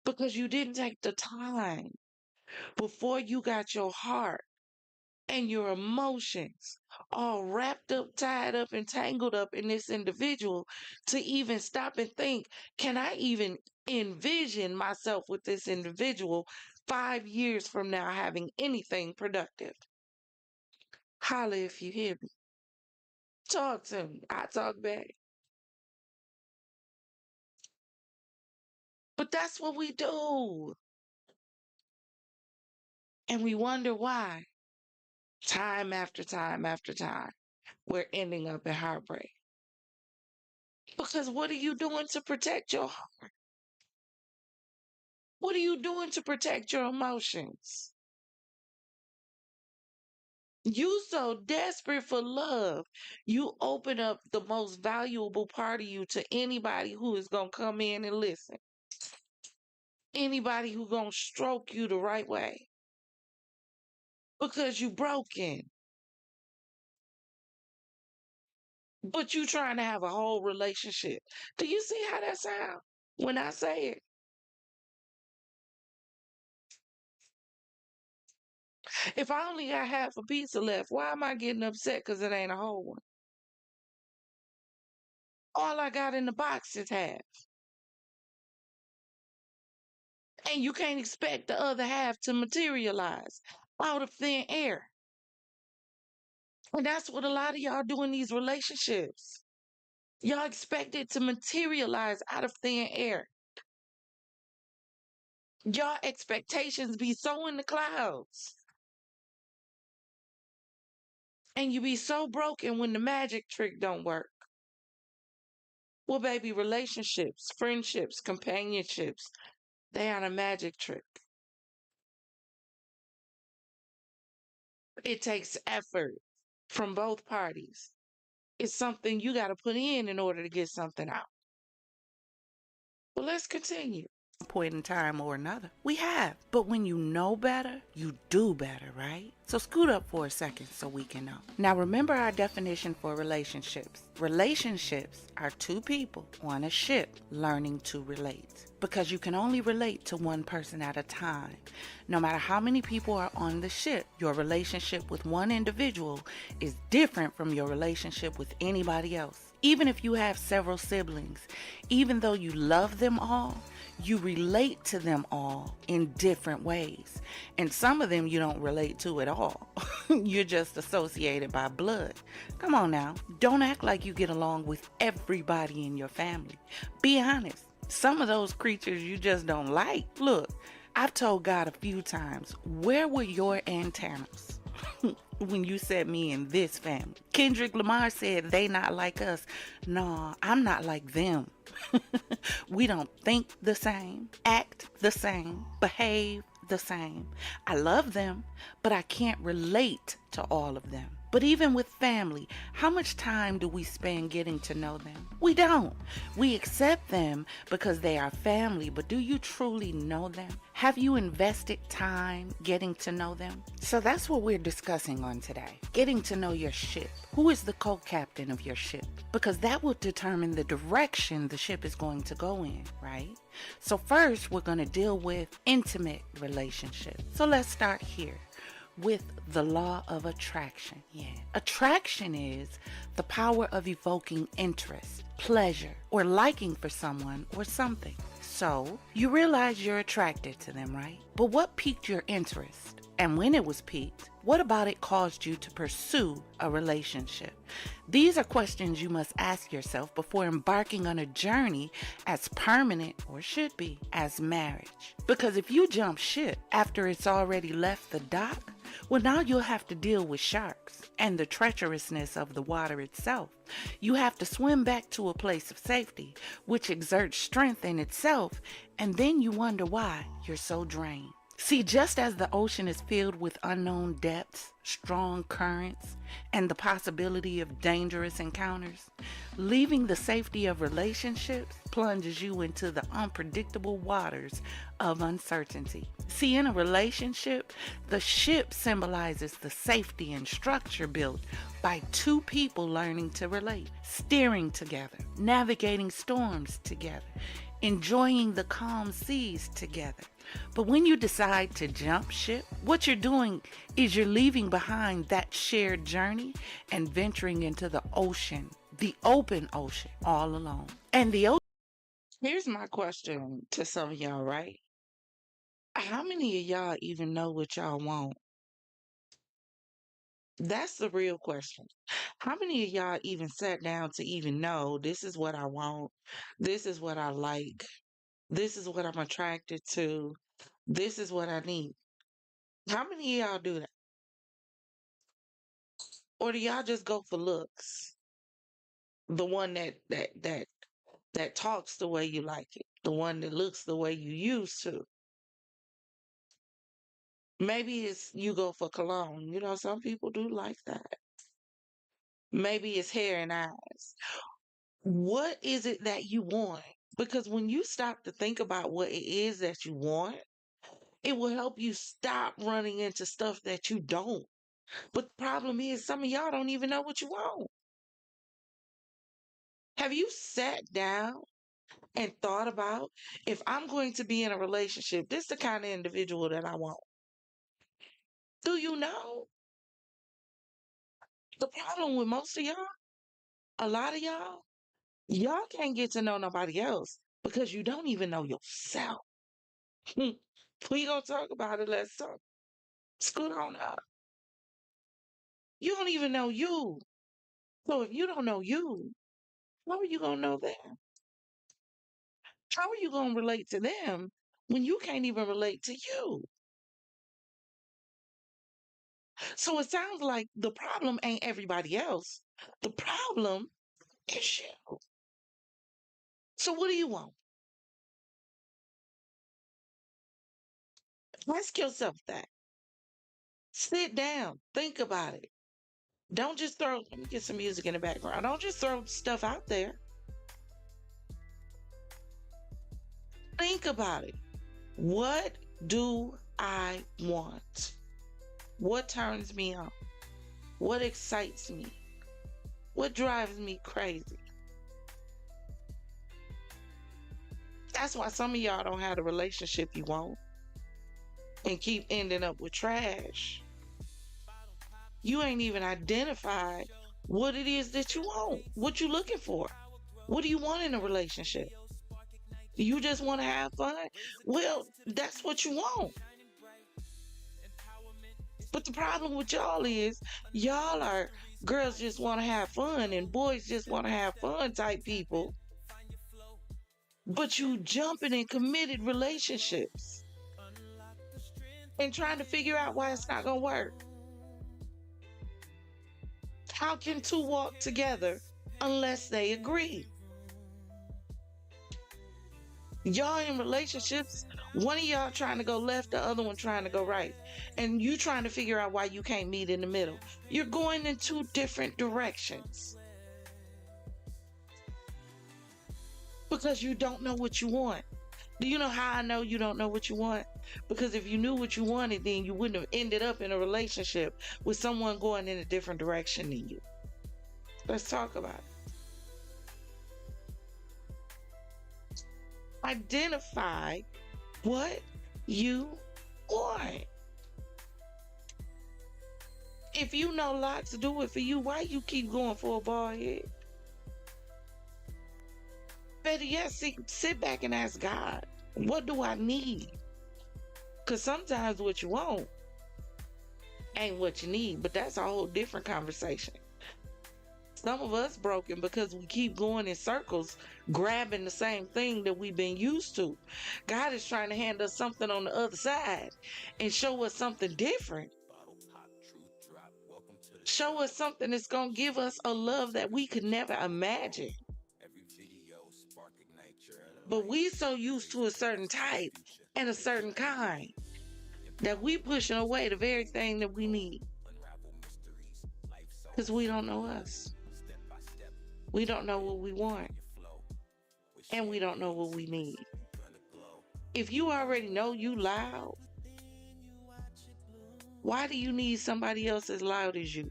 Because you didn't take the time before you got your heart and your emotions all wrapped up, tied up, and tangled up in this individual to even stop and think, can I even envision myself with this individual 5 years from now having anything productive? Holla if you hear me. Talk to me. I talk back. But that's what we do. And we wonder why, time after time after time, we're ending up in heartbreak. Because what are you doing to protect your heart? What are you doing to protect your emotions? You so desperate for love, you open up the most valuable part of you to anybody who is going to come in and listen. Anybody who going to stroke you the right way. Because you broken. But you trying to have a whole relationship. Do you see how that sounds when I say it? If I only got half a pizza left, why am I getting upset because it ain't a whole one? All I got in the box is half. And you can't expect the other half to materialize out of thin air. And that's what a lot of y'all do in these relationships. Y'all expect it to materialize out of thin air. Y'all expectations be so in the clouds. And you be so broken when the magic trick don't work. Well, baby, relationships, friendships, companionships, they are a magic trick. It takes effort from both parties. It's something you got to put in order to get something out. Well, let's continue. Point in time or another. We have. But when you know better, you do better, right? So scoot up for a second so we can know. Now remember our definition for relationships. Relationships are two people on a ship learning to relate. Because you can only relate to one person at a time. No matter how many people are on the ship, your relationship with one individual is different from your relationship with anybody else. Even if you have several siblings, even though you love them all, you relate to them all in different ways. And some of them you don't relate to at all. You're just associated by blood. Come on now. Don't act like you get along with everybody in your family. Be honest. Some of those creatures you just don't like. Look, I've told God a few times, where were your antennas when you set me in this family? Kendrick Lamar said they not like us. No, I'm not like them. We don't think the same, act the same, behave the same. I love them, but I can't relate to all of them. But even with family, how much time do we spend getting to know them? We don't. We accept them because they are family, but do you truly know them? Have you invested time getting to know them? So that's what we're discussing on today. Getting to know your ship. Who is the co-captain of your ship? Because that will determine the direction the ship is going to go in, right? So first, we're going to deal with intimate relationships. So let's start here. with the law of attraction. Yeah. Attraction is the power of evoking interest, pleasure, or liking for someone or something. So, you realize you're attracted to them, right? But what piqued your interest? And when it was piqued, what about it caused you to pursue a relationship? These are questions you must ask yourself before embarking on a journey as permanent, or should be, as marriage. Because if you jump ship after it's already left the dock, well, now you'll have to deal with sharks and the treacherousness of the water itself. You have to swim back to a place of safety, which exerts strength in itself, and then you wonder why you're so drained. See, just as the ocean is filled with unknown depths, strong currents, and the possibility of dangerous encounters, leaving the safety of relationships plunges you into the unpredictable waters of uncertainty. See, in a relationship, the ship symbolizes the safety and structure built by two people learning to relate, steering together, navigating storms together, enjoying the calm seas together. But when you decide to jump ship, what you're doing is you're leaving behind that shared journey and venturing into the ocean, the open ocean, all alone. And the ocean. Here's my question to some of y'all, right? How many of y'all even know what y'all want? That's the real question. How many of y'all even sat down to even know this is what I want? This is what I like. This is what I'm attracted to. This is what I need. How many of y'all do that? Or do y'all just go for looks? The one that talks the way you like it. The one that looks the way you used to. Maybe it's you go for cologne. You know, some people do like that. Maybe it's hair and eyes. What is it that you want? Because when you stop to think about what it is that you want, it will help you stop running into stuff that you don't. But the problem is, some of y'all don't even know what you want. Have you sat down and thought about, if I'm going to be in a relationship, this is the kind of individual that I want? Do you know? The problem with most of y'all, a lot of y'all can't get to know nobody else because you don't even know yourself. We gonna talk about it. Let's talk. Scoot on up. You don't even know you. So if you don't know you, how are you gonna know them? How are you gonna relate to them when you can't even relate to you? So it sounds like the problem ain't everybody else. The problem is you. So what do you want? Ask yourself that. Sit down. Think about it. Don't just throw, let me get some music in the background. Don't just throw stuff out there. Think about it. What do I want? What turns me on? What excites me? What drives me crazy? That's why some of y'all don't have the relationship you want and keep ending up with trash. You ain't even identified what it is that you want, what you looking for. What do you want in a relationship? You just want to have fun? Well, that's what you want. But the problem with y'all is y'all are girls just want to have fun and boys just want to have fun type people. But you jumping in committed relationships and trying to figure out why it's not going to work. How can two walk together unless they agree? Y'all in relationships, one of y'all trying to go left, the other one trying to go right. And you trying to figure out why you can't meet in the middle. You're going in two different directions. Because you don't know what you want. Do you know how I know you don't know what you want? Because if you knew what you wanted, then you wouldn't have ended up in a relationship with someone going in a different direction than you. Let's talk about it. Identify what you want. If you know lots do it for you, why you keep going for a bald head? Better yet, sit back and ask God, what do I need? Because sometimes what you want ain't what you need, but that's a whole different conversation. Some of us broken because we keep going in circles, grabbing the same thing that we've been used to. God is trying to hand us something on the other side and show us something different. Show us something that's going to give us a love that we could never imagine. But we so used to a certain type and a certain kind that we pushing away the very thing that we need. Because we don't know us. We don't know what we want. And we don't know what we need. If you already know you loud, why do you need somebody else as loud as you?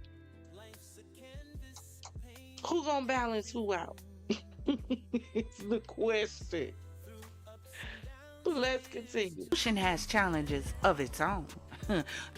Who gonna balance who out? It's the question. Let's continue. Ocean has challenges of its own.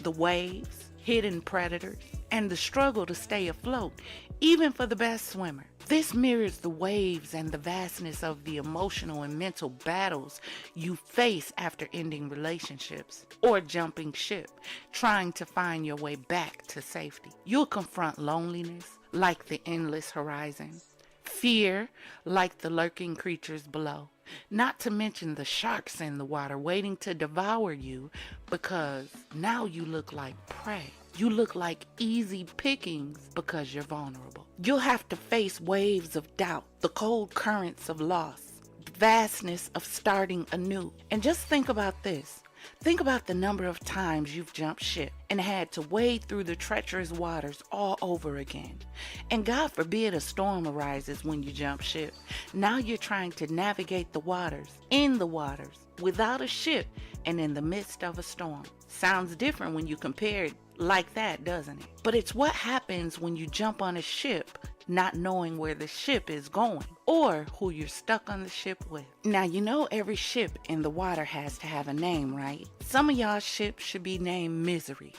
The waves, hidden predators, and the struggle to stay afloat, even for the best swimmer. This mirrors the waves and the vastness of the emotional and mental battles you face after ending relationships or jumping ship, trying to find your way back to safety. You'll confront loneliness like the endless horizon, fear like the lurking creatures below, not to mention the sharks in the water waiting to devour you because now you look like prey. You look like easy pickings because you're vulnerable. You'll have to face waves of doubt, the cold currents of loss, the vastness of starting anew. And just think about this. Think about the number of times you've jumped ship and had to wade through the treacherous waters all over again. And God forbid a storm arises when you jump ship. Now you're trying to navigate the waters, in the waters, without a ship and in the midst of a storm. Sounds different when you compare it like that, doesn't it? But it's what happens when you jump on a ship not knowing where the ship is going or who you're stuck on the ship with. Now, you know every ship in the water has to have a name, right? Some of y'all ships should be named Misery,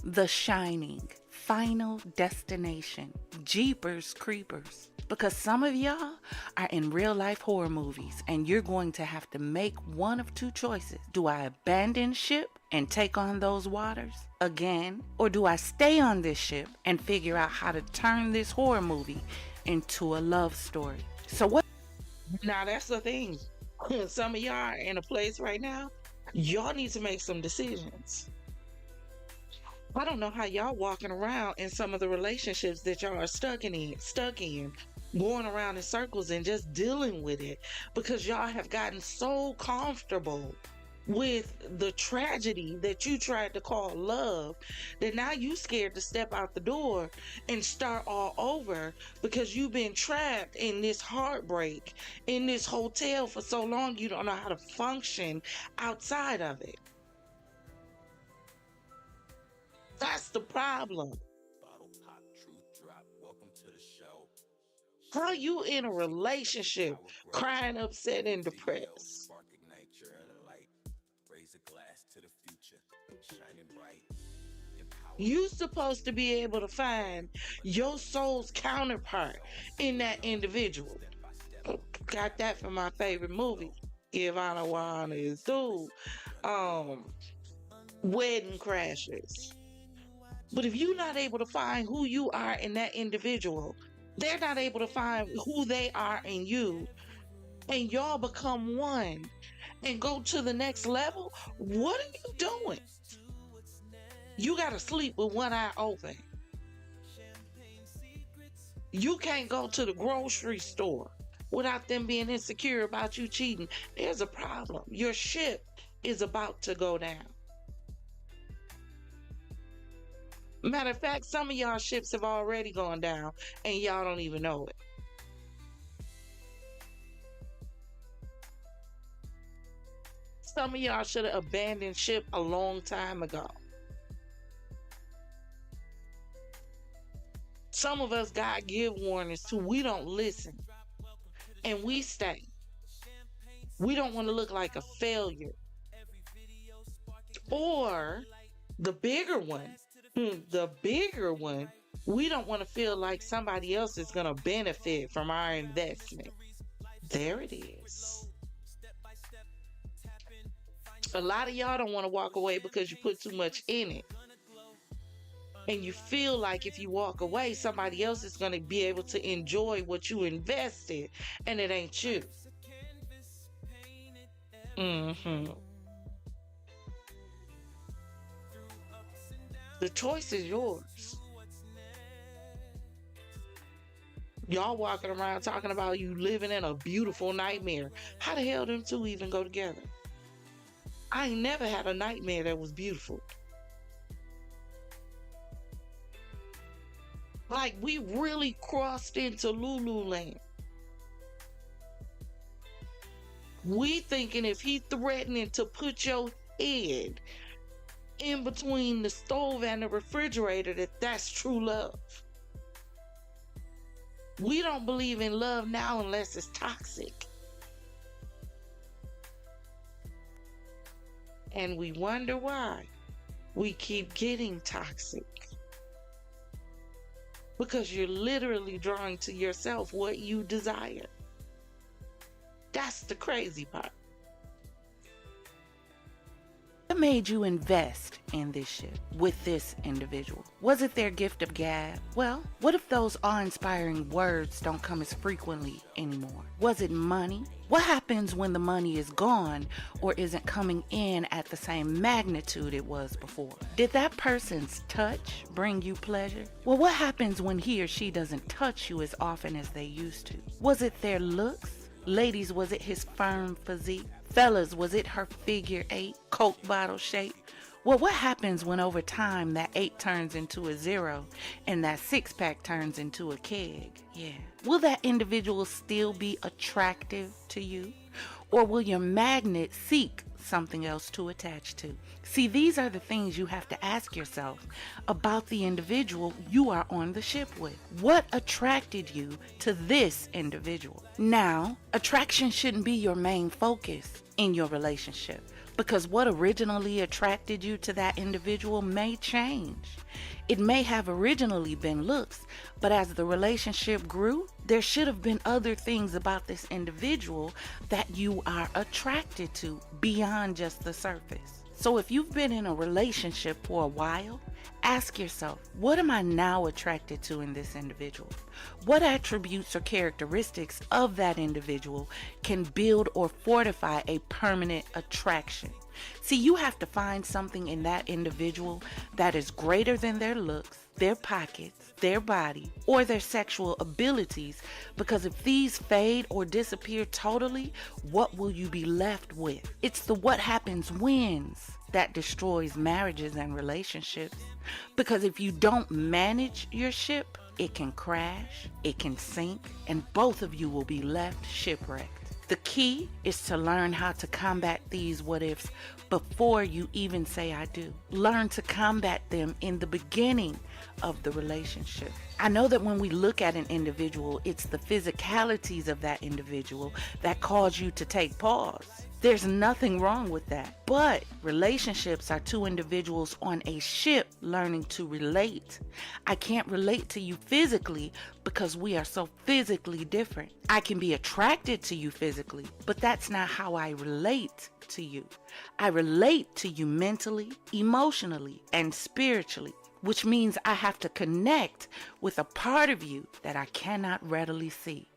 The Shining, Final Destination, Jeepers Creepers. Because some of y'all are in real life horror movies and you're going to have to make one of two choices. Do I abandon ship and take on those waters again? Or do I stay on this ship and figure out how to turn this horror movie into a love story? So what? Now that's the thing. Some of y'all are in a place right now. Y'all need to make some decisions. I don't know how y'all walking around in some of the relationships that y'all are stuck in, going around in circles and just dealing with it because y'all have gotten so comfortable with the tragedy that you tried to call love that now you scared to step out the door and start all over because you've been trapped in this heartbreak in this hotel for so long you don't know how to function outside of it. That's the problem. How you in a relationship crying, upset, and depressed? You supposed to be able to find your soul's counterpart in that individual. Got that from my favorite movie, Give Honor What Honor Is Due, Wedding Crashers. But if you're not able to find who you are in that individual, they're not able to find who they are in you, and y'all become one and go to the next level, what are you doing? You gotta sleep with one eye open. You can't go to the grocery store without them being insecure about you cheating. There's a problem. Your ship is about to go down. Matter of fact, some of y'all ships have already gone down and y'all don't even know it. Some of y'all should have abandoned ship a long time ago. Some of us God give warnings to, we don't listen and we stay. We don't want to look like a failure. Or the bigger one, The bigger one, we don't want to feel like somebody else is going to benefit from our investment. There it is. A lot of y'all don't want to walk away because you put too much in it. And you feel like if you walk away, somebody else is going to be able to enjoy what you invested, and it ain't you. The choice is yours. Y'all walking around talking about you living in a beautiful nightmare. How the hell them two even go together? I ain't never had a nightmare that was beautiful. Like, we really crossed into Lululand. We thinking if he threatening to put your head in between the stove and the refrigerator, that's true love. We don't believe in love now unless it's toxic. And we wonder why we keep getting toxic. Because you're literally drawing to yourself what you desire. That's the crazy part. What made you invest in this shit with this individual? Was it their gift of gab? Well, what if those awe-inspiring words don't come as frequently anymore? Was it money? What happens when the money is gone or isn't coming in at the same magnitude it was before? Did that person's touch bring you pleasure? Well, what happens when he or she doesn't touch you as often as they used to? Was it their looks? Ladies, was it his firm physique? Fellas, was it her figure 8, Coke bottle shape? Well, what happens when over time that 8 turns into a 0 and that 6-pack turns into a keg? Yeah. Will that individual still be attractive to you? Or will your magnet seek something else to attach to? See, these are the things you have to ask yourself about the individual you are on the ship with. What attracted you to this individual? Now, attraction shouldn't be your main focus in your relationship, because what originally attracted you to that individual may change. It may have originally been looks, but as the relationship grew, there should have been other things about this individual that you are attracted to beyond just the surface. So if you've been in a relationship for a while, ask yourself, what am I now attracted to in this individual? What attributes or characteristics of that individual can build or fortify a permanent attraction? See, you have to find something in that individual that is greater than their looks, their pockets, their body, or their sexual abilities, because if these fade or disappear totally, what will you be left with? It's the what happens when's that destroys marriages and relationships, because if you don't manage your ship, it can crash, it can sink, and both of you will be left shipwrecked. The key is to learn how to combat these what ifs before you even say I do. Learn to combat them in the beginning of the relationship. I know that when we look at an individual, it's the physicalities of that individual that cause you to take pause. There's nothing wrong with that. But relationships are two individuals on a ship learning to relate. I can't relate to you physically because we are so physically different. I can be attracted to you physically, but that's not how I relate to you. I relate to you mentally, emotionally, and spiritually, which means I have to connect with a part of you that I cannot readily see.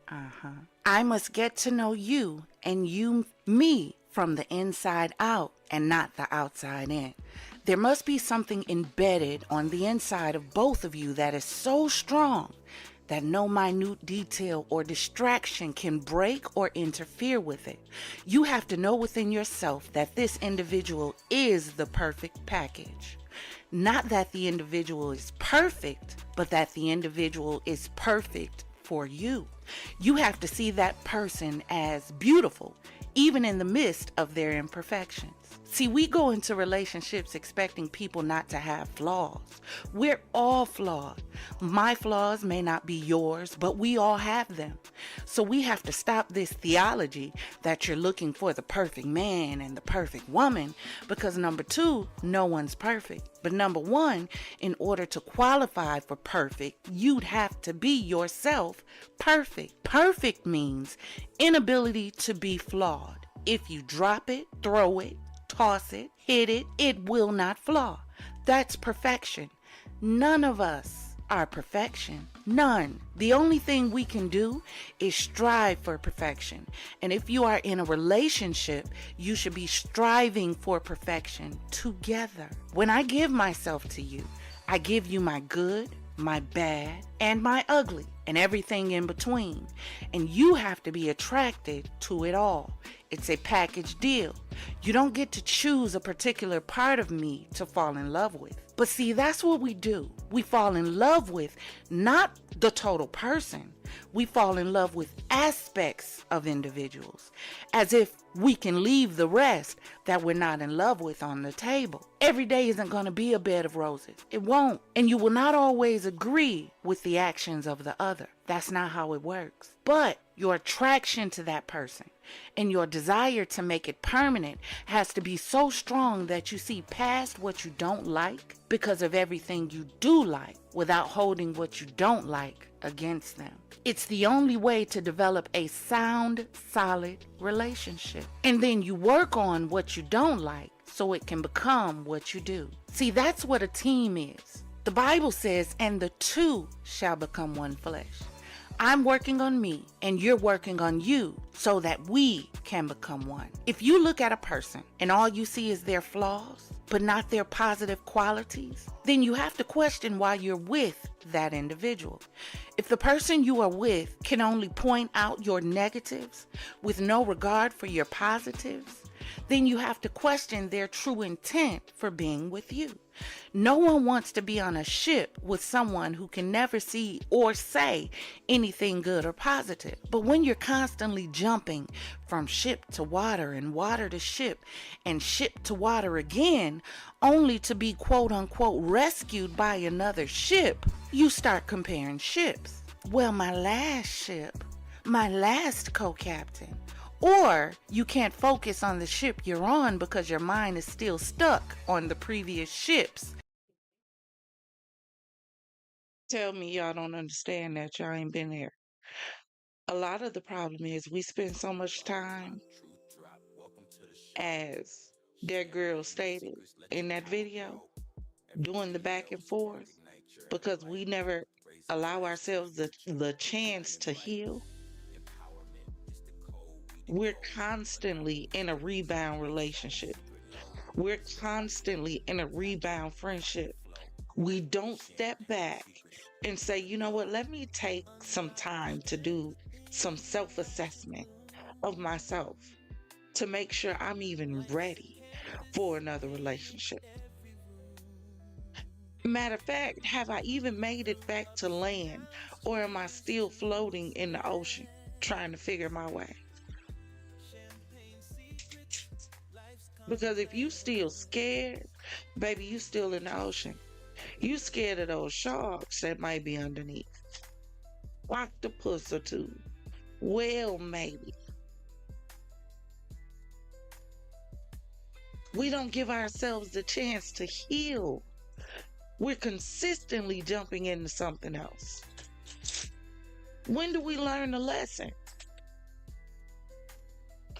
I must get to know you and you me from the inside out and not the outside in. There must be something embedded on the inside of both of you that is so strong that no minute detail or distraction can break or interfere with it. You have to know within yourself that this individual is the perfect package. Not that the individual is perfect, but that the individual is perfect for you. You have to see that person as beautiful, even in the midst of their imperfections. See, we go into relationships expecting people not to have flaws. We're all flawed. My flaws may not be yours, but we all have them. So we have to stop this theology that you're looking for the perfect man and the perfect woman, because number two, no one's perfect. But number one, in order to qualify for perfect, you'd have to be yourself perfect. Perfect means inability to be flawed. If you drop it, throw it, toss it, hit it, it will not flaw. That's perfection. None of us are perfection. None. The only thing we can do is strive for perfection. And if you are in a relationship, you should be striving for perfection together. When I give myself to you, I give you my good, my bad, and my ugly, and everything in between. And you have to be attracted to it all. It's a package deal. You don't get to choose a particular part of me to fall in love with. But see, that's what we do. We fall in love with not the total person. We fall in love with aspects of individuals, as if we can leave the rest that we're not in love with on the table. Every day isn't going to be a bed of roses. It won't. And you will not always agree with the actions of the other. That's not how it works. But your attraction to that person and your desire to make it permanent has to be so strong that you see past what you don't like because of everything you do like, without holding what you don't like against them. It's the only way to develop a sound, solid relationship. And then you work on what you don't like so it can become what you do. See, that's what a team is. The Bible says, and the two shall become one flesh. I'm working on me and you're working on you so that we can become one. If you look at a person and all you see is their flaws, but not their positive qualities, then you have to question why you're with that individual. If the person you are with can only point out your negatives with no regard for your positives, then you have to question their true intent for being with you. No one wants to be on a ship with someone who can never see or say anything good or positive. But when you're constantly jumping from ship to water and water to ship and ship to water again, only to be quote unquote rescued by another ship, you start comparing ships. Well, my last ship, my last co-captain. Or you can't focus on the ship you're on because your mind is still stuck on the previous ships. Tell me y'all don't understand that. Y'all ain't been there. A lot of the problem is we spend so much time, as that girl stated in that video, doing the back and forth because we never allow ourselves the chance to heal. We're constantly in a rebound relationship. We're constantly in a rebound friendship. We don't step back and say, you know what, let me take some time to do some self-assessment of myself to make sure I'm even ready for another relationship. Matter of fact, have I even made it back to land, or am I still floating in the ocean trying to figure my way? Because if you still scared, baby, you still in the ocean. You scared of those sharks that might be underneath. Octopus or two. Whale maybe. We don't give ourselves the chance to heal. We're consistently jumping into something else. When do we learn the lesson?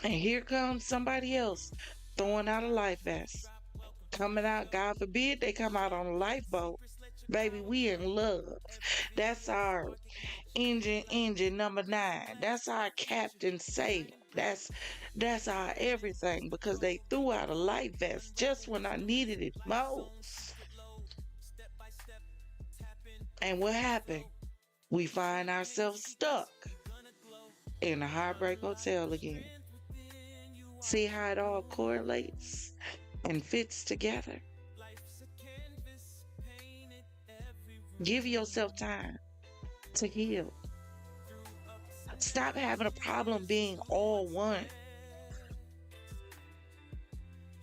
And here comes somebody else throwing out a life vest. Coming out, God forbid, they come out on a lifeboat. Baby, we in love. That's our engine number 9. That's our captain safe. That's our everything, because they threw out a life vest just when I needed it most. And what happened? We find ourselves stuck in a heartbreak hotel again. See how it all correlates and fits together? Give yourself time to heal. Stop having a problem being all one.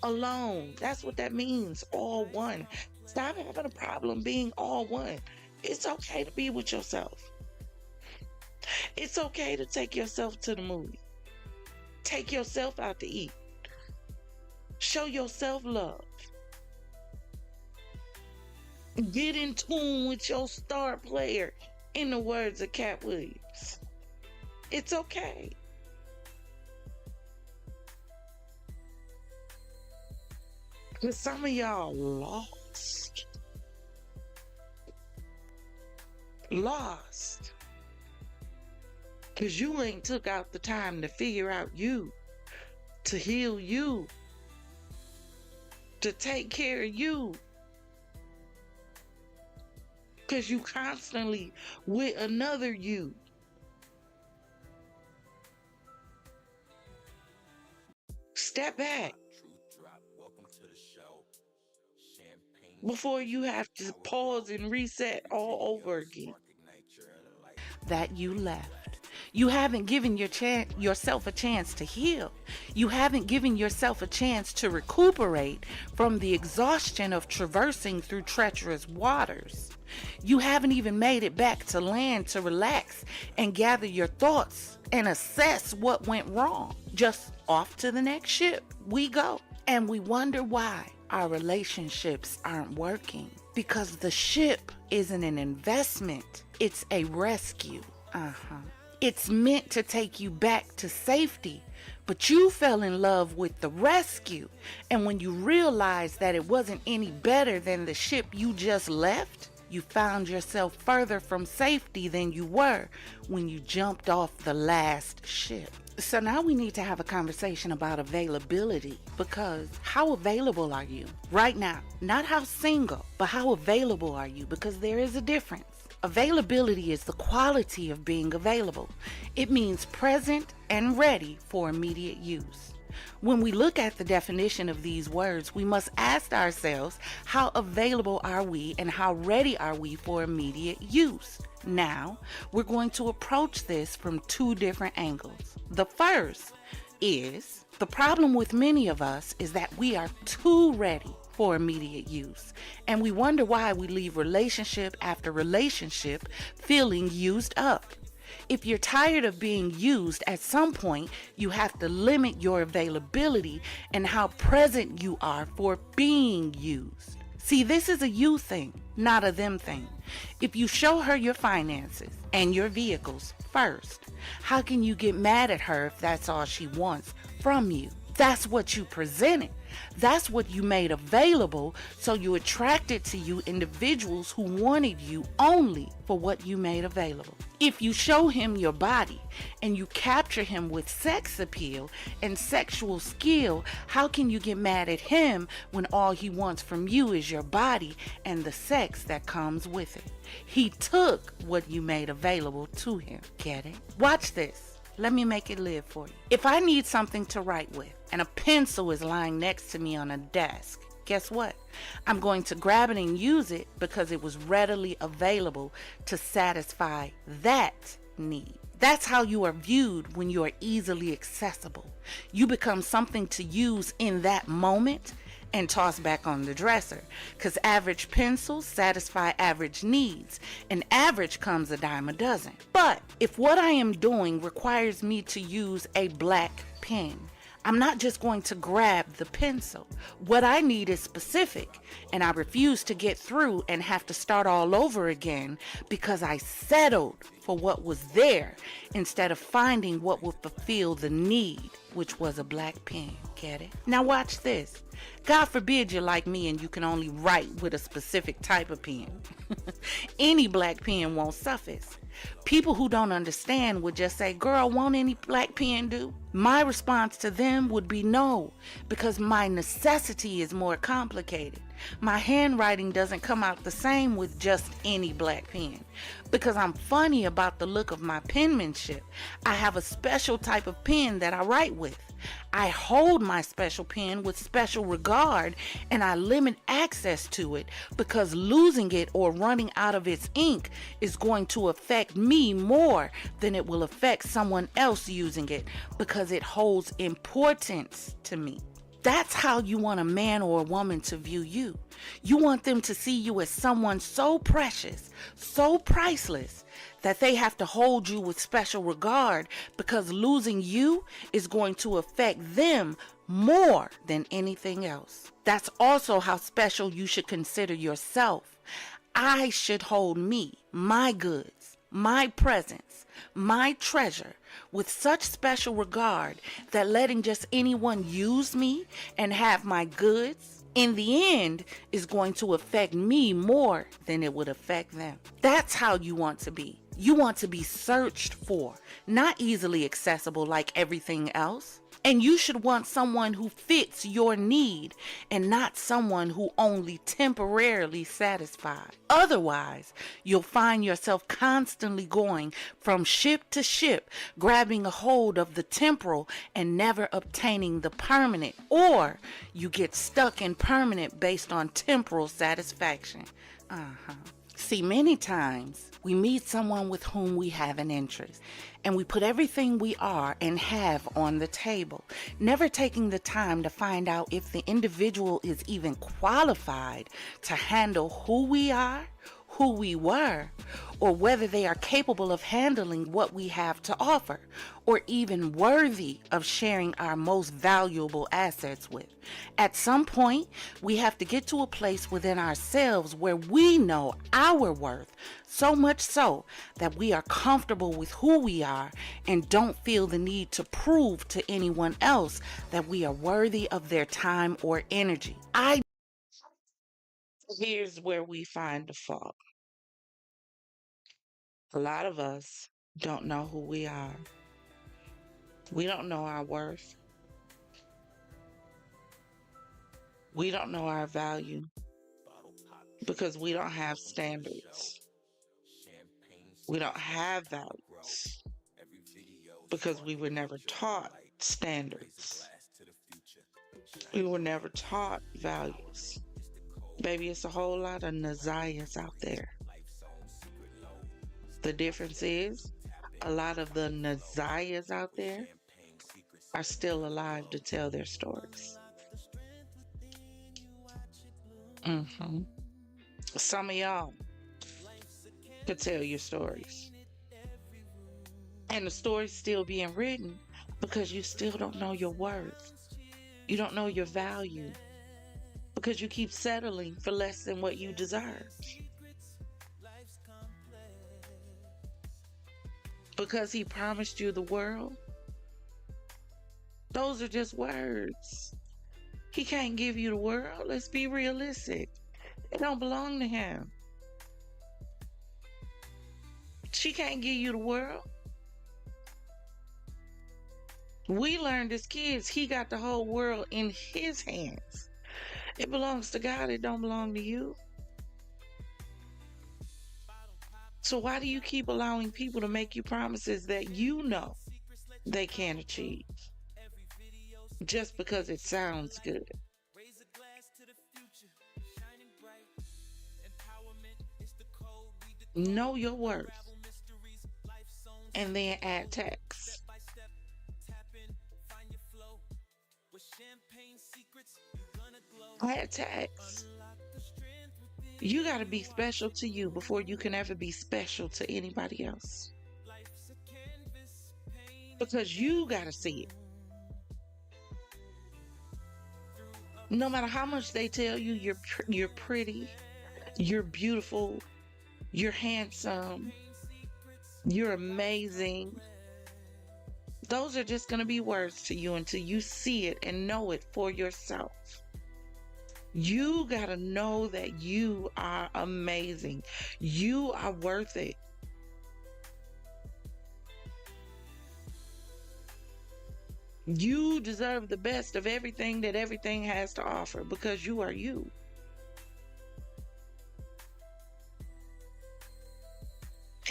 Alone. That's what that means. All one. Stop having a problem being all one. It's okay to be with yourself. It's okay to take yourself to the movie. Take yourself out to eat. Show yourself love. Get in tune with your star player, in the words of Cat Williams. It's okay. Because some of y'all lost. Lost. Because you ain't took out the time to figure out you, to heal you, to take care of you. Because you constantly with another you. Step back before you have to pause and reset all over again. That you left. You haven't given yourself a chance to heal. You haven't given yourself a chance to recuperate from the exhaustion of traversing through treacherous waters. You haven't even made it back to land to relax and gather your thoughts and assess what went wrong. Just off to the next ship we go. And we wonder why our relationships aren't working. Because the ship isn't an investment, it's a rescue. It's meant to take you back to safety, but you fell in love with the rescue. And when you realized that it wasn't any better than the ship you just left, you found yourself further from safety than you were when you jumped off the last ship. So now we need to have a conversation about availability, because how available are you right now? Not how single, but how available are you? Because there is a difference. Availability is the quality of being available. It means present and ready for immediate use. When we look at the definition of these words, we must ask ourselves, how available are we and how ready are we for immediate use? Now, we're going to approach this from two different angles. The first is, the problem with many of us is that we are too ready for immediate use, and we wonder why we leave relationship after relationship feeling used up. If you're tired of being used, at some point you have to limit your availability and how present you are for being used. See, this is a you thing, not a them thing. If you show her your finances and your vehicles first, how can you get mad at her if that's all she wants from you? That's what you presented. That's what you made available, so you attracted to you individuals who wanted you only for what you made available. If you show him your body and you capture him with sex appeal and sexual skill, how can you get mad at him when all he wants from you is your body and the sex that comes with it? He took what you made available to him. Get it? Watch this. Let me make it live for you. If I need something to write with and a pencil is lying next to me on a desk, guess what? I'm going to grab it and use it because it was readily available to satisfy that need. That's how you are viewed when you are easily accessible. You become something to use in that moment and toss back on the dresser, because average pencils satisfy average needs, and average comes a dime a dozen. But if what I am doing requires me to use a black pen, I'm not just going to grab the pencil. What I need is specific, and I refuse to get through and have to start all over again because I settled for what was there instead of finding what would fulfill the need, which was a black pen. Get it? Now watch this. God forbid you're like me and you can only write with a specific type of pen. Any black pen won't suffice. People who don't understand would just say, girl, won't any black pen do? My response to them would be no, because my necessity is more complicated. My handwriting doesn't come out the same with just any black pen. Because I'm funny about the look of my penmanship, I have a special type of pen that I write with. I hold my special pen with special regard, and I limit access to it because losing it or running out of its ink is going to affect me more than it will affect someone else using it because it holds importance to me. That's how you want a man or a woman to view you. You want them to see you as someone so precious, so priceless, that they have to hold you with special regard because losing you is going to affect them more than anything else. That's also how special you should consider yourself. I should hold me, my goods, my presence, my treasure with such special regard that letting just anyone use me and have my goods in the end is going to affect me more than it would affect them. That's how you want to be. You want to be searched for, not easily accessible like everything else. And you should want someone who fits your need and not someone who only temporarily satisfies. Otherwise, you'll find yourself constantly going from ship to ship, grabbing a hold of the temporal and never obtaining the permanent, or you get stuck in permanent based on temporal satisfaction. See, many times we meet someone with whom we have an interest, and we put everything we are and have on the table, never taking the time to find out if the individual is even qualified to handle who we are, who we were, or whether they are capable of handling what we have to offer, or even worthy of sharing our most valuable assets with. At some point, we have to get to a place within ourselves where we know our worth, so much so that we are comfortable with who we are and don't feel the need to prove to anyone else that we are worthy of their time or energy. Here's where we find the fault. A lot of us don't know who we are. We don't know our worth. We don't know our value because we don't have standards. We don't have values because we were never taught standards. We were never taught values. Baby, it's a whole lot of Nazias out there. The difference is, a lot of the Nazias out there are still alive to tell their stories. Some of y'all could tell your stories. And the story's still being written because you still don't know your worth. You don't know your value because you keep settling for less than what you deserve. Because he promised you the world, those are just words. He can't give you the world. Let's be realistic. It don't belong to him. She can't give you the world. We learned as kids, he got the whole world in his hands. It belongs to God. It don't belong to you. So why do you keep allowing people to make you promises that you know they can't achieve? Just because it sounds good. Know your worth. And then add tax. Add tax. You got to be special to you before you can ever be special to anybody else. Because you got to see it. No matter how much they tell you you're pretty, you're beautiful, you're handsome, you're amazing. Those are just going to be words to you until you see it and know it for yourself. You got to know that you are amazing. You are worth it. You deserve the best of everything that everything has to offer because you are you.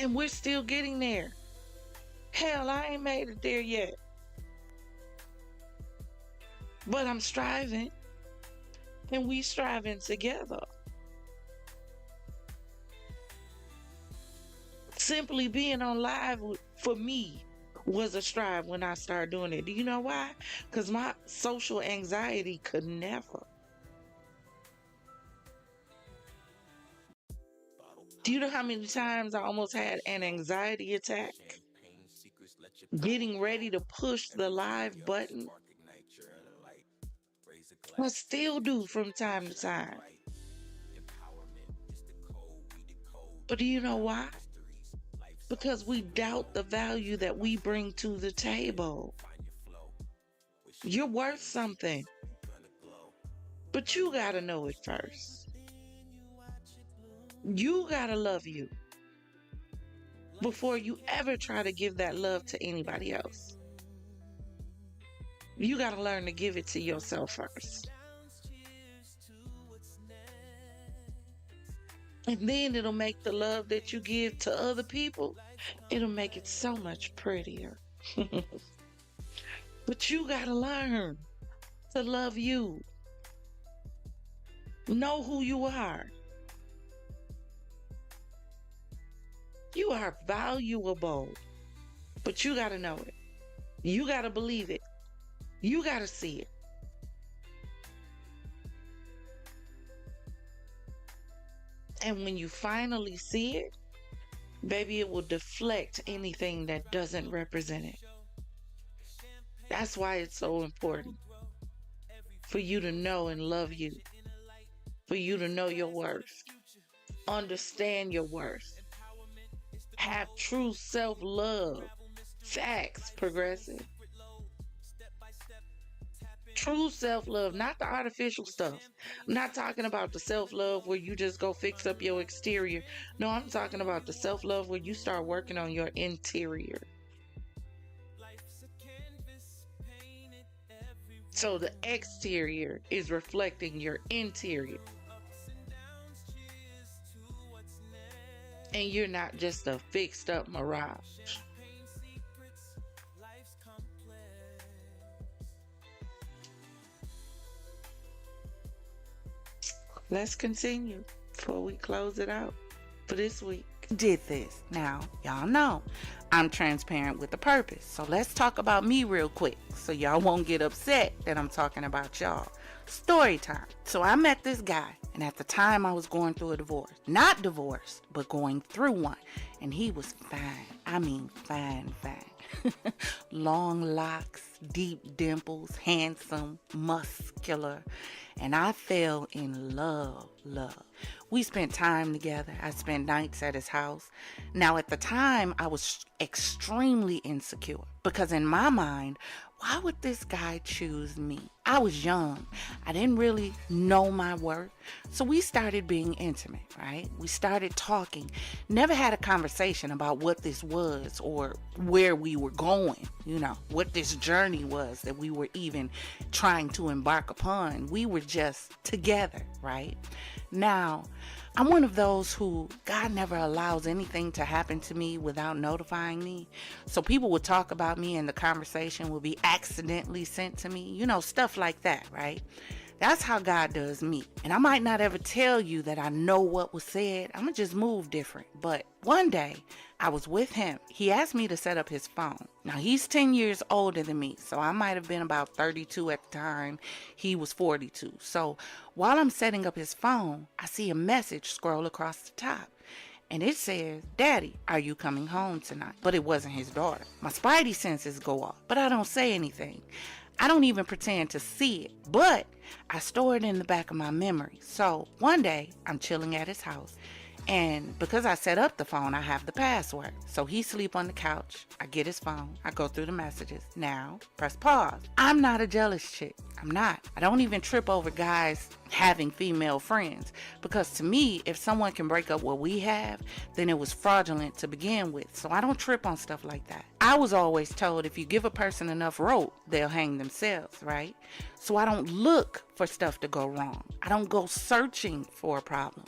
And we're still getting there. Hell, I ain't made it there yet. But I'm striving, and we striving together. Simply being on live for me was a strive when I started doing it. Do you know why? Because my social anxiety could never. Do you know how many times I almost had an anxiety attack? Getting ready to push the live button. I still do from time to time. But do you know why? Because we doubt the value that we bring to the table. You're worth something. But you gotta know it first. You gotta love you before you ever try to give that love to anybody else. You gotta learn to give it to yourself first. And then it'll make the love that you give to other people, it'll make it so much prettier. But you gotta learn to love you. Know who you are. You are valuable, but you gotta know it. You gotta believe it. You gotta see it. And when you finally see it, baby, it will deflect anything that doesn't represent it. That's why it's so important for you to know and love you, for you to know your worth, understand your worth, have true self-love. Facts, Progressive. True self-love, not the artificial stuff. I'm not talking about the self-love where you just go fix up your exterior. No, I'm talking about the self-love where you start working on your interior. So the exterior is reflecting your interior. And you're not just a fixed up mirage. Let's continue before we close it out for this week. Did this. Now, y'all know I'm transparent with a purpose. So let's talk about me real quick so y'all won't get upset that I'm talking about y'all. Story time. So I met this guy, and at the time I was going through a divorce. Not divorced, but going through one. And he was fine. I mean fine. Long locks, deep dimples, handsome, muscular. And I fell in love. We spent time together. I spent nights at his house. Now, at the time, I was extremely insecure because in my mind, why would this guy choose me? I was young. I didn't really know my worth. So we started being intimate, right? We started talking. Never had a conversation about what this was or where we were going, what this journey was that we were even trying to embark upon. We were just together, right? Now, I'm one of those who God never allows anything to happen to me without notifying me. So people would talk about me and the conversation will be accidentally sent to me, stuff like that, right? That's how God does me. And I might not ever tell you that I know what was said. I'm going to just move different. But one day I was with him. He asked me to set up his phone. Now he's 10 years older than me. So I might have been about 32 at the time. He was 42. So while I'm setting up his phone, I see a message scroll across the top. And it says, "Daddy, are you coming home tonight?" But it wasn't his daughter. My spidey senses go off, but I don't say anything. I don't even pretend to see it, but I store it in the back of my memory. So one day I'm chilling at his house, and because I set up the phone, I have the password. So he sleep on the couch. I get his phone. I go through the messages. Now, press pause. I'm not a jealous chick. I'm not. I don't even trip over guys having female friends, because to me, if someone can break up what we have, then it was fraudulent to begin with. So I don't trip on stuff like that. I was always told if you give a person enough rope, they'll hang themselves, right? So I don't look for stuff to go wrong. I don't go searching for a problem.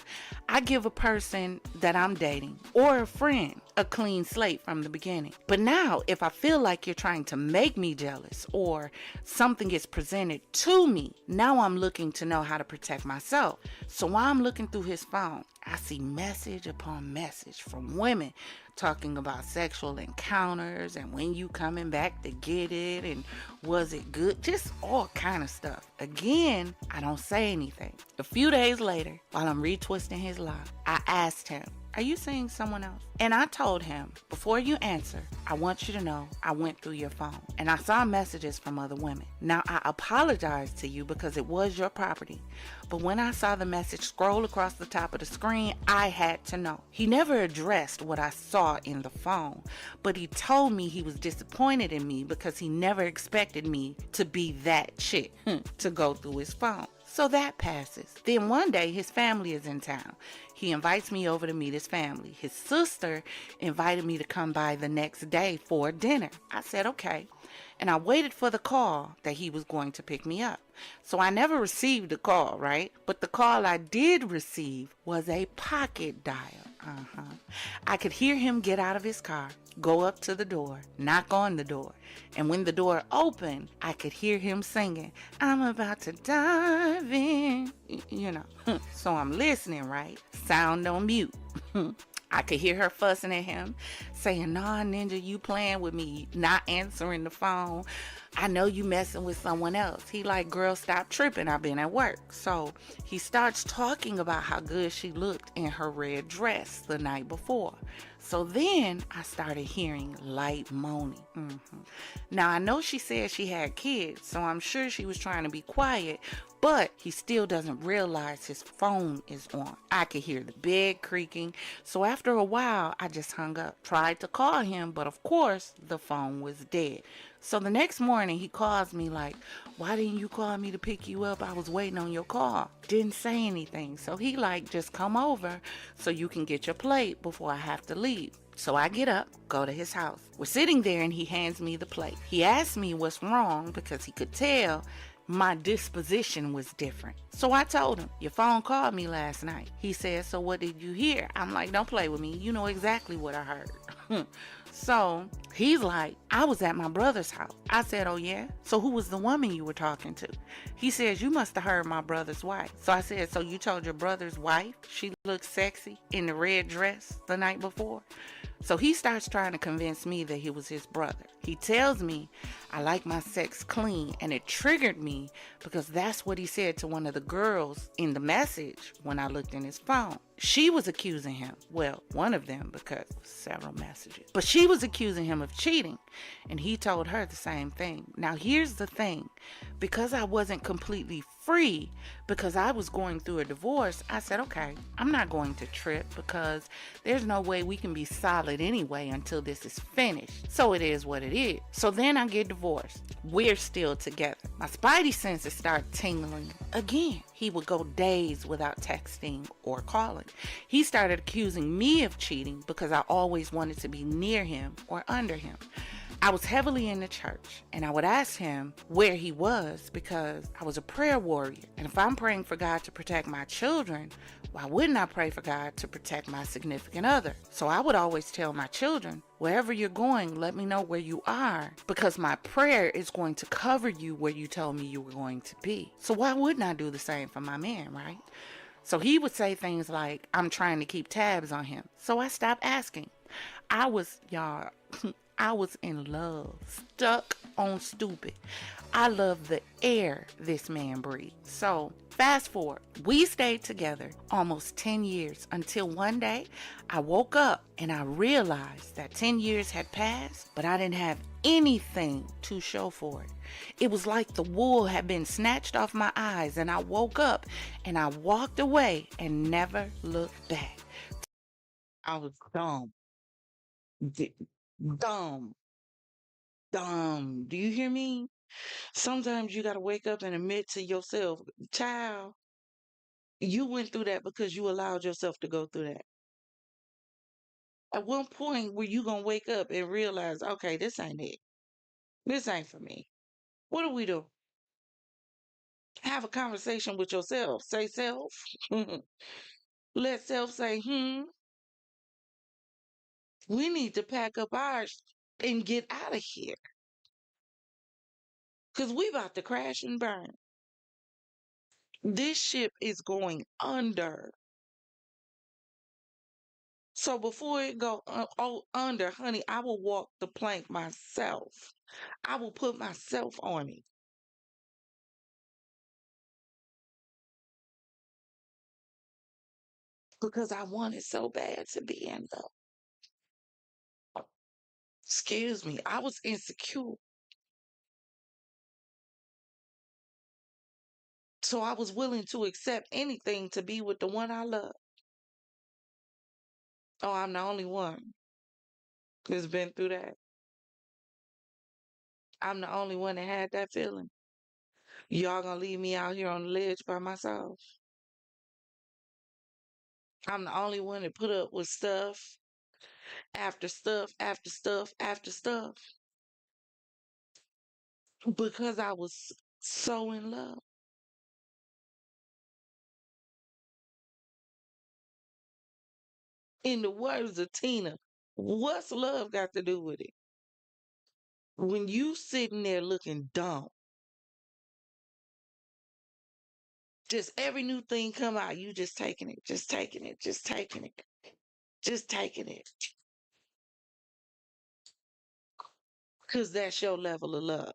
I give a person that I'm dating or a friend a clean slate from the beginning. But now, if I feel like you're trying to make me jealous or something is presented to me, now I'm looking to know how to protect myself. So while I'm looking through his phone, I see message upon message from women talking about sexual encounters and when you coming back to get it and was it good, just all kind of stuff. Again, I don't say anything. A few days later, while I'm retwisting his lie, I asked him, are you seeing someone else? And I told him, before you answer, I want you to know I went through your phone and I saw messages from other women. Now, I apologize to you because it was your property. But when I saw the message scroll across the top of the screen, I had to know. He never addressed what I saw in the phone, but he told me he was disappointed in me because he never expected me to be that chick to go through his phone. So that passes. Then one day his family is in town. He invites me over to meet his family. His sister invited me to come by the next day for dinner. I said, okay. And I waited for the call that he was going to pick me up. So I never received a call, right? But the call I did receive was a pocket dial. I could hear him get out of his car, go up to the door, knock on the door. And when the door opened, I could hear him singing, I'm about to dive in, you know. So I'm listening, right? Sound on mute. I could hear her fussing at him, saying, nah, Ninja, you playing with me, not answering the phone. I know you messing with someone else. He like, girl, stop tripping. I've been at work. So he starts talking about how good she looked in her red dress the night before. So then I started hearing light moaning. Now, I know she said she had kids, so I'm sure she was trying to be quiet, but he still doesn't realize his phone is on. I could hear the bed creaking, so after a while, I just hung up. Tried to call him, but of course, the phone was dead. So the next morning, he calls me like, why didn't you call me to pick you up? I was waiting on your call. Didn't say anything. So he like, just come over so you can get your plate before I have to leave. So I get up, go to his house. We're sitting there and he hands me the plate. He asked me what's wrong because he could tell my disposition was different. So I told him, your phone called me last night. He said, so what did you hear? I'm like, don't play with me. You know exactly what I heard. So he's like, I was at my brother's house. I said, oh yeah? So who was the woman you were talking to? He says, you must have heard my brother's wife. So I said, so you told your brother's wife she looked sexy in the red dress the night before? So he starts trying to convince me that he was his brother. He tells me I like my sex clean, and it triggered me because that's what he said to one of the girls in the message when I looked in his phone. She was accusing him, well, one of them, because several messages, but she was accusing him of cheating, and he told her the same thing. Now here's the thing, because I wasn't completely free, because I was going through a divorce, I said, okay, I'm not going to trip because there's no way we can be solid anyway until this is finished. So it is what it is. So then I get divorced. We're still together. My spidey senses start tingling again. He would go days without texting or calling. He started accusing me of cheating because I always wanted to be near him or under him. I was heavily in the church, and I would ask him where he was because I was a prayer warrior. And if I'm praying for God to protect my children, why wouldn't I pray for God to protect my significant other? So I would always tell my children, wherever you're going, let me know where you are, because my prayer is going to cover you where you told me you were going to be. So why wouldn't I do the same for my man, right? So he would say things like, I'm trying to keep tabs on him. So I stopped asking. I was in love, stuck on stupid. I love the air this man breathed. So fast forward, we stayed together almost 10 years until one day I woke up and I realized that 10 years had passed, but I didn't have anything to show for it. It was like the wool had been snatched off my eyes, and I woke up and I walked away and never looked back. I was dumb. D- dumb. Dumb. Do you hear me? Sometimes you got to wake up and admit to yourself, child, you went through that because you allowed yourself to go through that. At one point, were you going to wake up and realize, okay, this ain't it. This ain't for me. What do we do? Have a conversation with yourself. Say self. Let self say, We need to pack up ours and get out of here. Because we about to crash and burn. This ship is going under. So before it go under, honey, I will walk the plank myself. I will put myself on it. Because I wanted so bad to be in love. Excuse me. I was insecure. So I was willing to accept anything to be with the one I love. Oh, I'm the only one that's been through that. I'm the only one that had that feeling. Y'all gonna leave me out here on the ledge by myself? I'm the only one that put up with stuff after stuff after stuff after stuff because I was so in love. In the words of Tina, what's love got to do with it? When you sitting there looking dumb, just every new thing come out, you just taking it, just taking it, just taking it, just taking it. Because that's your level of love.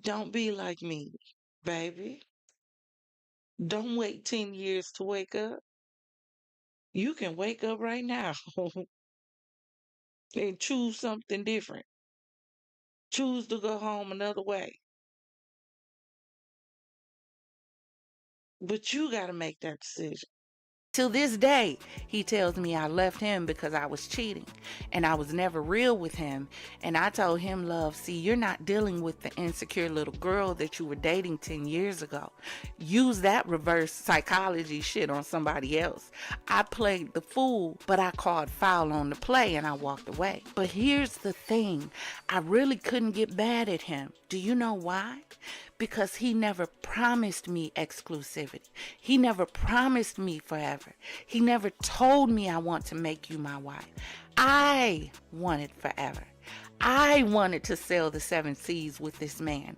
Don't be like me, baby. Don't wait 10 years to wake up. You can wake up right now and choose something different. Choose to go home another way. But you got to make that decision. To this day, he tells me I left him because I was cheating and I was never real with him. And I told him, love, see, you're not dealing with the insecure little girl that you were dating 10 years ago. Use that reverse psychology shit on somebody else. I played the fool, but I called foul on the play and I walked away. But here's the thing. I really couldn't get mad at him. Do you know why? Because he never promised me exclusivity. He never promised me forever. He never told me I want to make you my wife. I wanted forever. I wanted to sail the 7 seas with this man.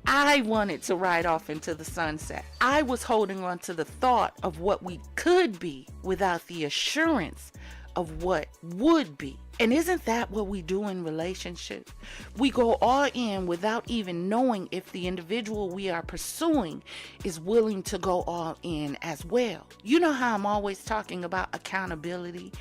I wanted to ride off into the sunset. I was holding on to the thought of what we could be without the assurance of what would be. And isn't that what we do in relationships? We go all in without even knowing if the individual we are pursuing is willing to go all in as well. You know how I'm always talking about accountability?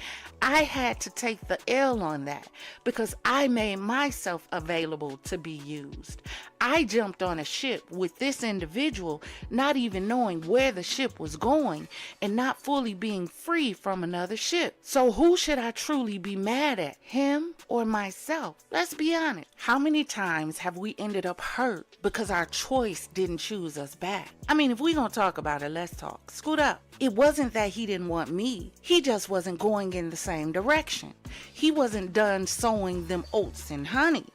I had to take the L on that because I made myself available to be used. I jumped on a ship with this individual, not even knowing where the ship was going and not fully being free from another ship. So who should I truly be mad at? Him or myself? Let's be honest. How many times have we ended up hurt because our choice didn't choose us back? I mean, if we gonna talk about it, let's talk. Scoot up. It wasn't that he didn't want me. He just wasn't going in the same direction. He wasn't done sowing them oats and honey.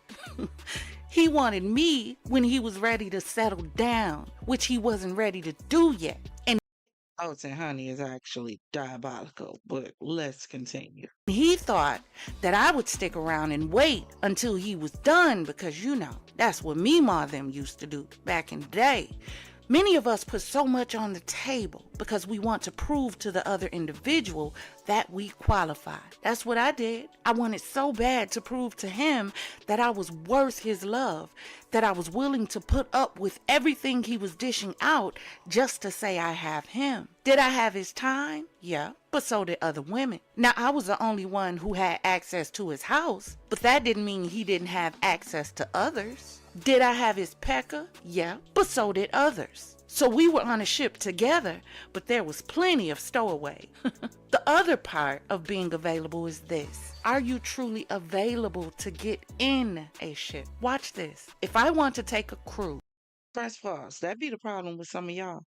He wanted me when he was ready to settle down, which he wasn't ready to do yet. And Oats and honey is actually diabolical, but let's continue. he thought that I would stick around and wait until he was done because, you know, that's what Meemaw them used to do back in the day. Many of us put so much on the table because we want to prove to the other individual that we qualify. That's what I did. I wanted so bad to prove to him that I was worth his love, that I was willing to put up with everything he was dishing out just to say I have him. Did I have his time? Yeah, but so did other women. Now, I was the only one who had access to his house, but that didn't mean he didn't have access to others. Did I have his pecker? Yeah, but so did others. So we were on a ship together, but there was plenty of stowaway. The other part of being available is this. Are you truly available to get in a ship? Watch this. If I want to take a cruise. First pause. That be the problem with some of y'all.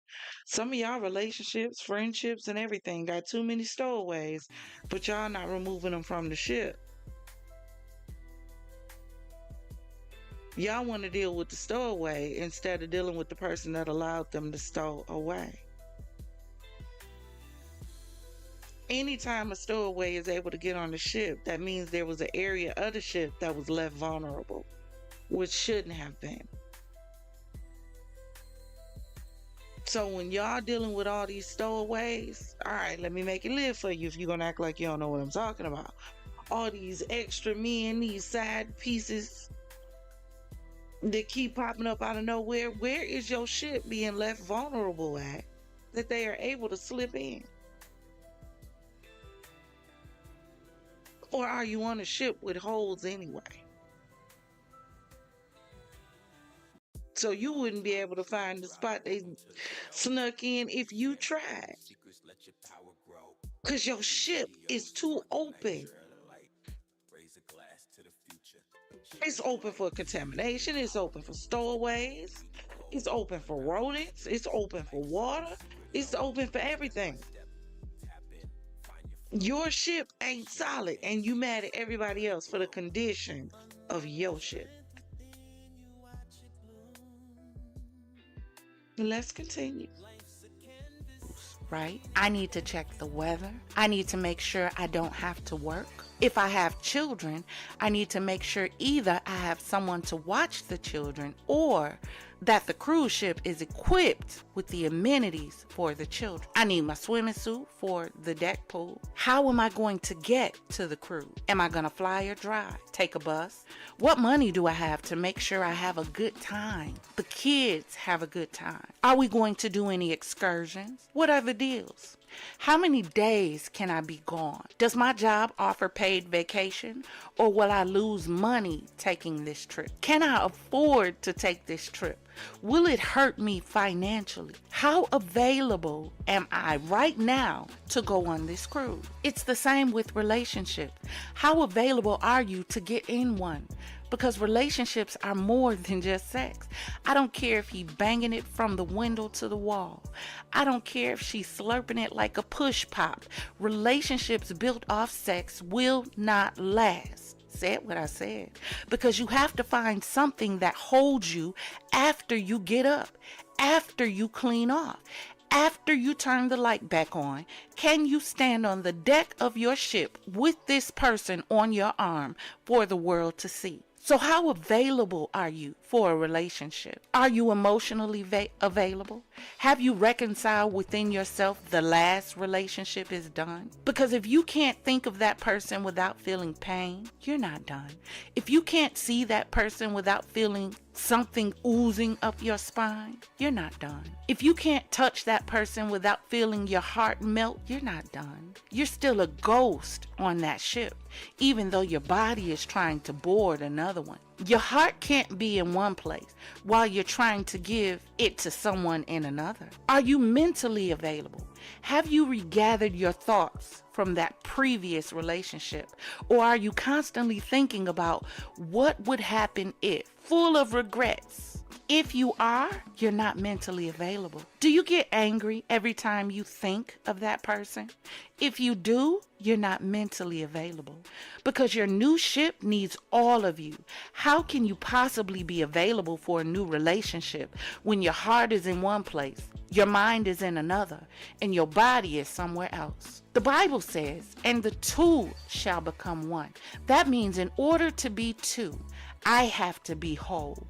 Some of y'all relationships, friendships, and everything got too many stowaways, but y'all not removing them from the ship. Y'all want to deal with the stowaway instead of dealing with the person that allowed them to stow away. anytime a stowaway is able to get on the ship, that means there was an area of the ship that was left vulnerable, which shouldn't have been. So when y'all dealing with all these stowaways, all right, let me make it live for you if you're gonna act like you don't know what I'm talking about. All these extra men, these side pieces that keep popping up out of nowhere. Where is your ship being left vulnerable at that they are able to slip in? Or are you on a ship with holes anyway? So you wouldn't be able to find the spot they snuck in if you tried. Because your ship is too open. It's open for contamination. It's open for stowaways. It's open for rodents. It's open for water. It's open for everything. Your ship ain't solid, and you mad at everybody else for the condition of your ship. Let's continue. Right? I need to check the weather. I need to make sure I don't have to work. If I have children, I need to make sure either I have someone to watch the children or that the cruise ship is equipped with the amenities for the children. I need my swimming suit for the deck pool. How am I going to get to the cruise? Am I going to fly or drive? Take a bus? What money do I have to make sure I have a good time? The kids have a good time. Are we going to do any excursions? What are the deals? How many days can I be gone? Does my job offer paid vacation, or will I lose money taking this trip? Can I afford to take this trip? Will it hurt me financially? How available am I right now to go on this cruise? It's the same with relationships. How available are you to get in one? Because relationships are more than just sex. I don't care if he's banging it from the window to the wall. I don't care if she's slurping it like a push pop. Relationships built off sex will not last. Said what I said. Because you have to find something that holds you after you get up, after you clean off, after you turn the light back on. Can you stand on the deck of your ship with this person on your arm for the world to see? So how available are you for a relationship? Are you emotionally available? Have you reconciled within yourself the last relationship is done? Because if you can't think of that person without feeling pain, you're not done. If you can't see that person without feeling something oozing up your spine, you're not done. If you can't touch that person without feeling your heart melt, you're not done. You're still a ghost on that ship, even though your body is trying to board another one. Your heart can't be in one place while you're trying to give it to someone in another. Are you mentally available? Have you regathered your thoughts from that previous relationship? Or are you constantly thinking about what would happen if, full of regrets? If you are, you're not mentally available. Do you get angry every time you think of that person? If you do, you're not mentally available because your new ship needs all of you. How can you possibly be available for a new relationship when your heart is in one place, your mind is in another, and your body is somewhere else? The Bible says, and the two shall become one. That means in order to be two, I have to be whole.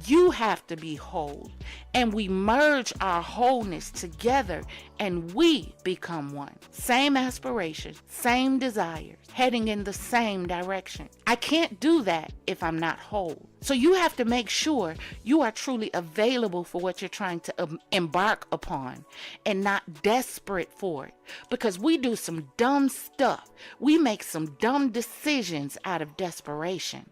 You have to be whole. And we merge our wholeness together and we become one. Same aspirations, same desires, heading in the same direction. I can't do that if I'm not whole. So you have to make sure you are truly available for what you're trying to embark upon and not desperate for it. Because we do some dumb stuff. We make some dumb decisions out of desperation.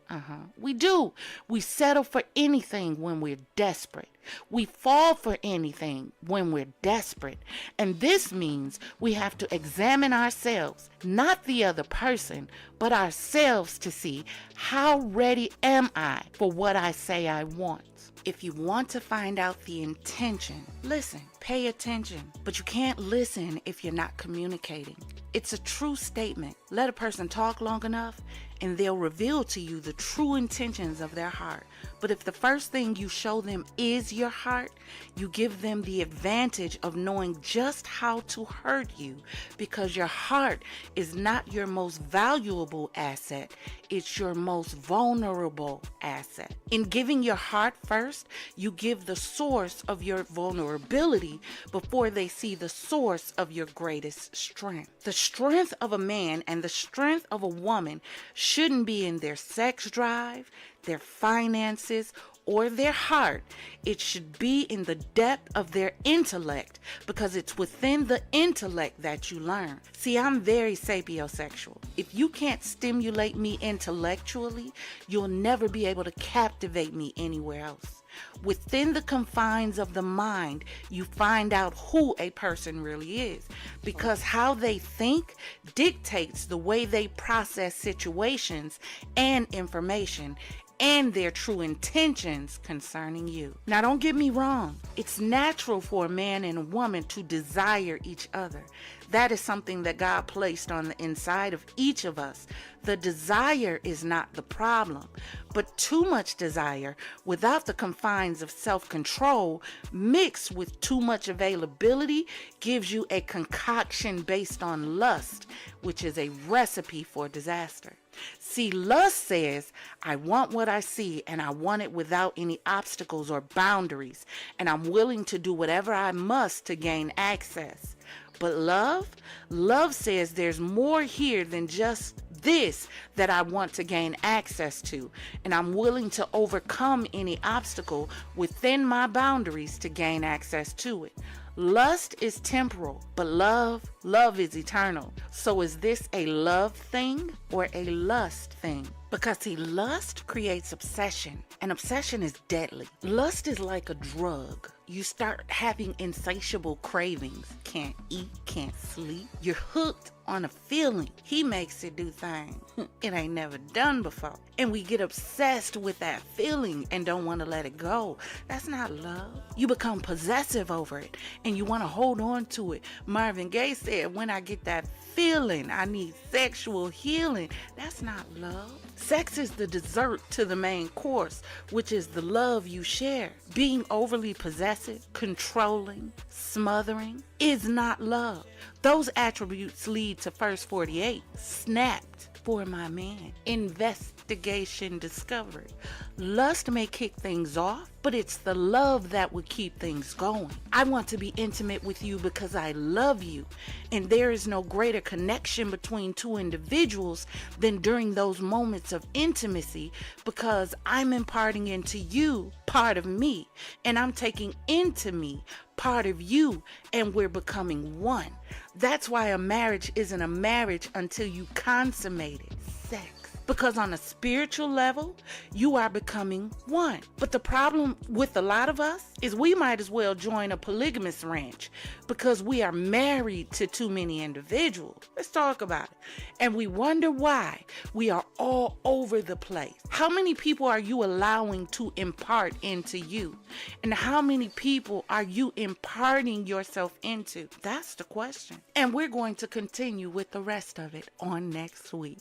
We do. We settle for anything when we're desperate. We fall for anything when we're desperate. And this means we have to examine ourselves, not the other person, but ourselves to see how ready am I for what I say I want. If you want to find out the intention, listen, pay attention. But you can't listen if you're not communicating. It's a true statement. Let a person talk long enough and they'll reveal to you the true intentions of their heart. But if the first thing you show them is your heart, you give them the advantage of knowing just how to hurt you, because your heart is not your most valuable asset, it's your most vulnerable asset. In giving your heart first, you give the source of your vulnerability before they see the source of your greatest strength. The strength of a man and the strength of a woman shouldn't be in their sex drive, their finances, or their heart. It should be in the depth of their intellect, because it's within the intellect that you learn. See, I'm very sapiosexual. If you can't stimulate me intellectually, you'll never be able to captivate me anywhere else. Within the confines of the mind, you find out who a person really is, because how they think dictates the way they process situations and information, and their true intentions concerning you. Now, don't get me wrong. It's natural for a man and a woman to desire each other. That is something that God placed on the inside of each of us. The desire is not the problem, but too much desire without the confines of self-control mixed with too much availability gives you a concoction based on lust, which is a recipe for disaster. See, lust says, I want what I see, and I want it without any obstacles or boundaries, and I'm willing to do whatever I must to gain access. But love says there's more here than just this that I want to gain access to, and I'm willing to overcome any obstacle within my boundaries to gain access to it. Lust is temporal, but love is eternal. So is this a love thing or a lust thing? Because see, lust creates obsession, and obsession is deadly. Lust is like a drug. You start having insatiable cravings. Can't eat, can't sleep. You're hooked on a feeling. He makes it do things it ain't never done before. And we get obsessed with that feeling and don't want to let it go. That's not love. You become possessive over it and you want to hold on to it. Marvin Gaye said, when I get that feeling, I need sexual healing. That's not love. Sex is the dessert to the main course, which is the love you share. Being overly possessive, controlling, smothering is not love. Those attributes lead to First 48, snapped for my man, investigation, discovery. Lust may kick things off, but it's the love that would keep things going. I want to be intimate with you because I love you, and there is no greater connection between two individuals than during those moments of intimacy, because I'm imparting into you part of me, and I'm taking into me part of you, and we're becoming one. That's why a marriage isn't a marriage until you consummate it. Sex. Because on a spiritual level, you are becoming one. But the problem with a lot of us is we might as well join a polygamous ranch because we are married to too many individuals. Let's talk about it. And we wonder why we are all over the place. How many people are you allowing to impart into you? And how many people are you imparting yourself into? That's the question. And we're going to continue with the rest of it on next week.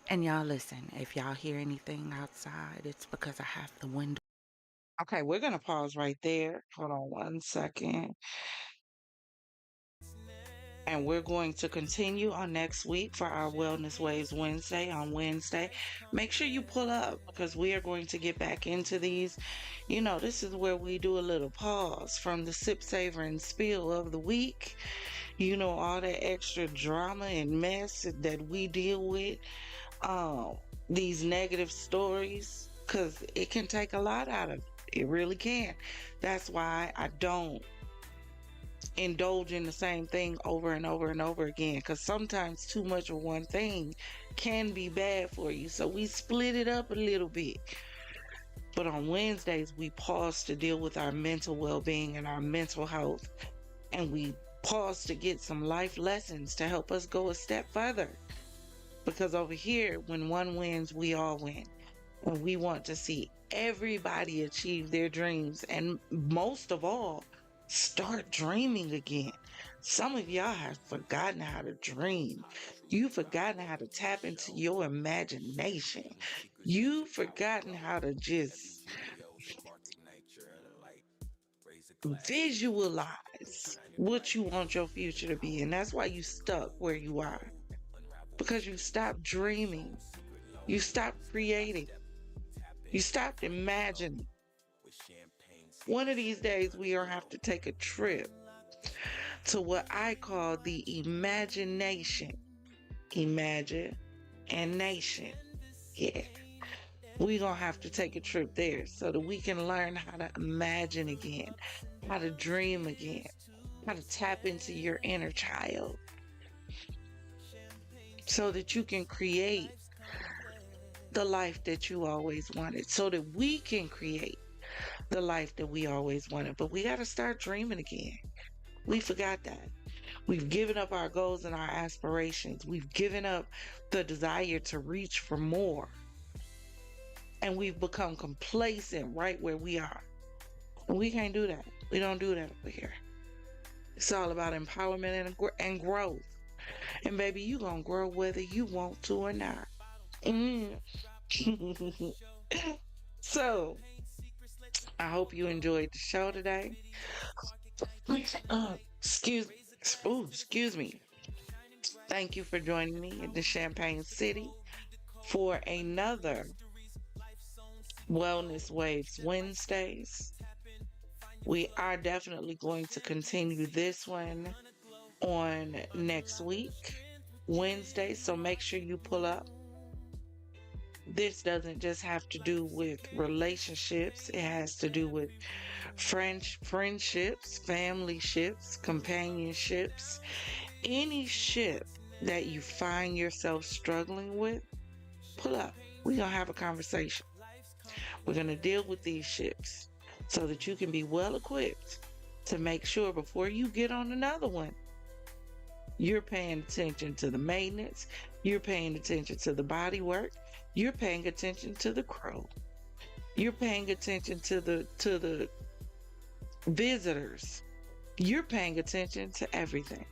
And y'all listen, if y'all hear anything outside, it's because I have the window. Okay, we're going to pause right there. Hold on one second. And we're going to continue on next week for our Wellness Waves Wednesday on Wednesday. Make sure you pull up because we are going to get back into these. You know, this is where we do a little pause from the sip, savor, and spill of the week. You know, all that extra drama and mess that we deal with. These negative stories, because it can take a lot out of it. It really can. That's why I don't indulge in the same thing over and over and over again, because sometimes too much of one thing can be bad for you. So we split it up a little bit. But on Wednesdays, we pause to deal with our mental well-being and our mental health. And we pause to get some life lessons to help us go a step further. Because over here, when one wins, we all win. And we want to see everybody achieve their dreams. And most of all, Start dreaming again. Some of y'all have forgotten how to dream. You've forgotten how to tap into your imagination. You've forgotten how to just visualize what you want your future to be. And that's why you stuck where you are. Because you stopped dreaming. You stopped creating. You stopped imagining. One of these days, we are have to take a trip to what I call the imagination. Imagine and nation. Yeah. We're going to have to take a trip there so that we can learn how to imagine again, how to dream again, how to tap into your inner child so that you can create the life that you always wanted, so that we can create the life that we always wanted. But we got to start dreaming again. We forgot that. We've given up our goals and our aspirations. We've given up the desire to reach for more. And we've become complacent right where we are. And we can't do that. We don't do that over here. It's all about empowerment and growth. And baby, you gonna grow whether you want to or not. So, I hope you enjoyed the show today. Excuse me. Thank you for joining me in the Champagne City for another Wellness Waves Wednesdays. We are definitely going to continue this one on next week, Wednesday. So make sure you pull up. This doesn't just have to do with relationships. It has to do with friendships, family ships, companionships, any ship that you find yourself struggling with. Pull up. We're going to have a conversation. We're going to deal with these ships so that you can be well equipped to make sure before you get on another one, you're paying attention to the maintenance, you're paying attention to the body work, you're paying attention to the crew, you're paying attention to the visitors, you're paying attention to everything.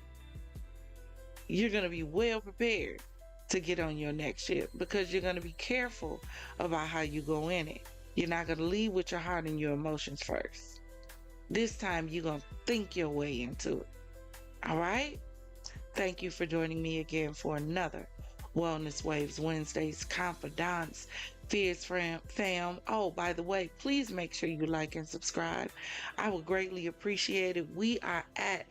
You're going to be well prepared to get on your next ship because you're going to be careful about how you go in it. You're not going to lead with your heart and your emotions first. This time you're going to think your way into it. All right? Thank you for joining me again for another Wellness Waves Wednesdays Confidante, FizzFam. Oh, by the way, please make sure you like and subscribe. I would greatly appreciate it. We are at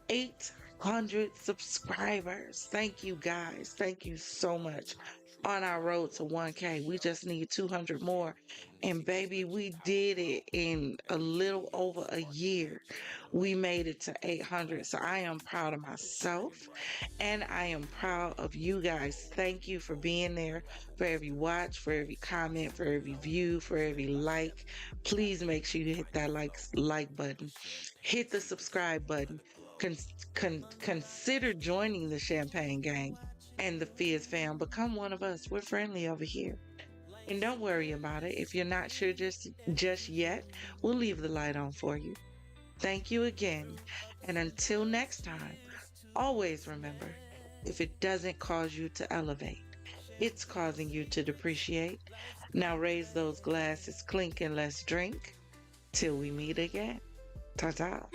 800 subscribers. Thank you guys. Thank you so much. On our road to 1K, we just need 200 more. And baby, we did it in a little over a year. We made it to 800. So I am proud of myself and I am proud of you guys. Thank you for being there, for every watch, for every comment, for every view, for every like. Please make sure you hit that like button. Hit the subscribe button. Consider joining the Champagne Gang and the FizzFam. Become one of us. We're friendly over here. And don't worry about it. If you're not sure just yet, we'll leave the light on for you. Thank you again. And until next time, always remember, if it doesn't cause you to elevate, it's causing you to depreciate. Now raise those glasses, clink, and let's drink till we meet again. Ta-ta.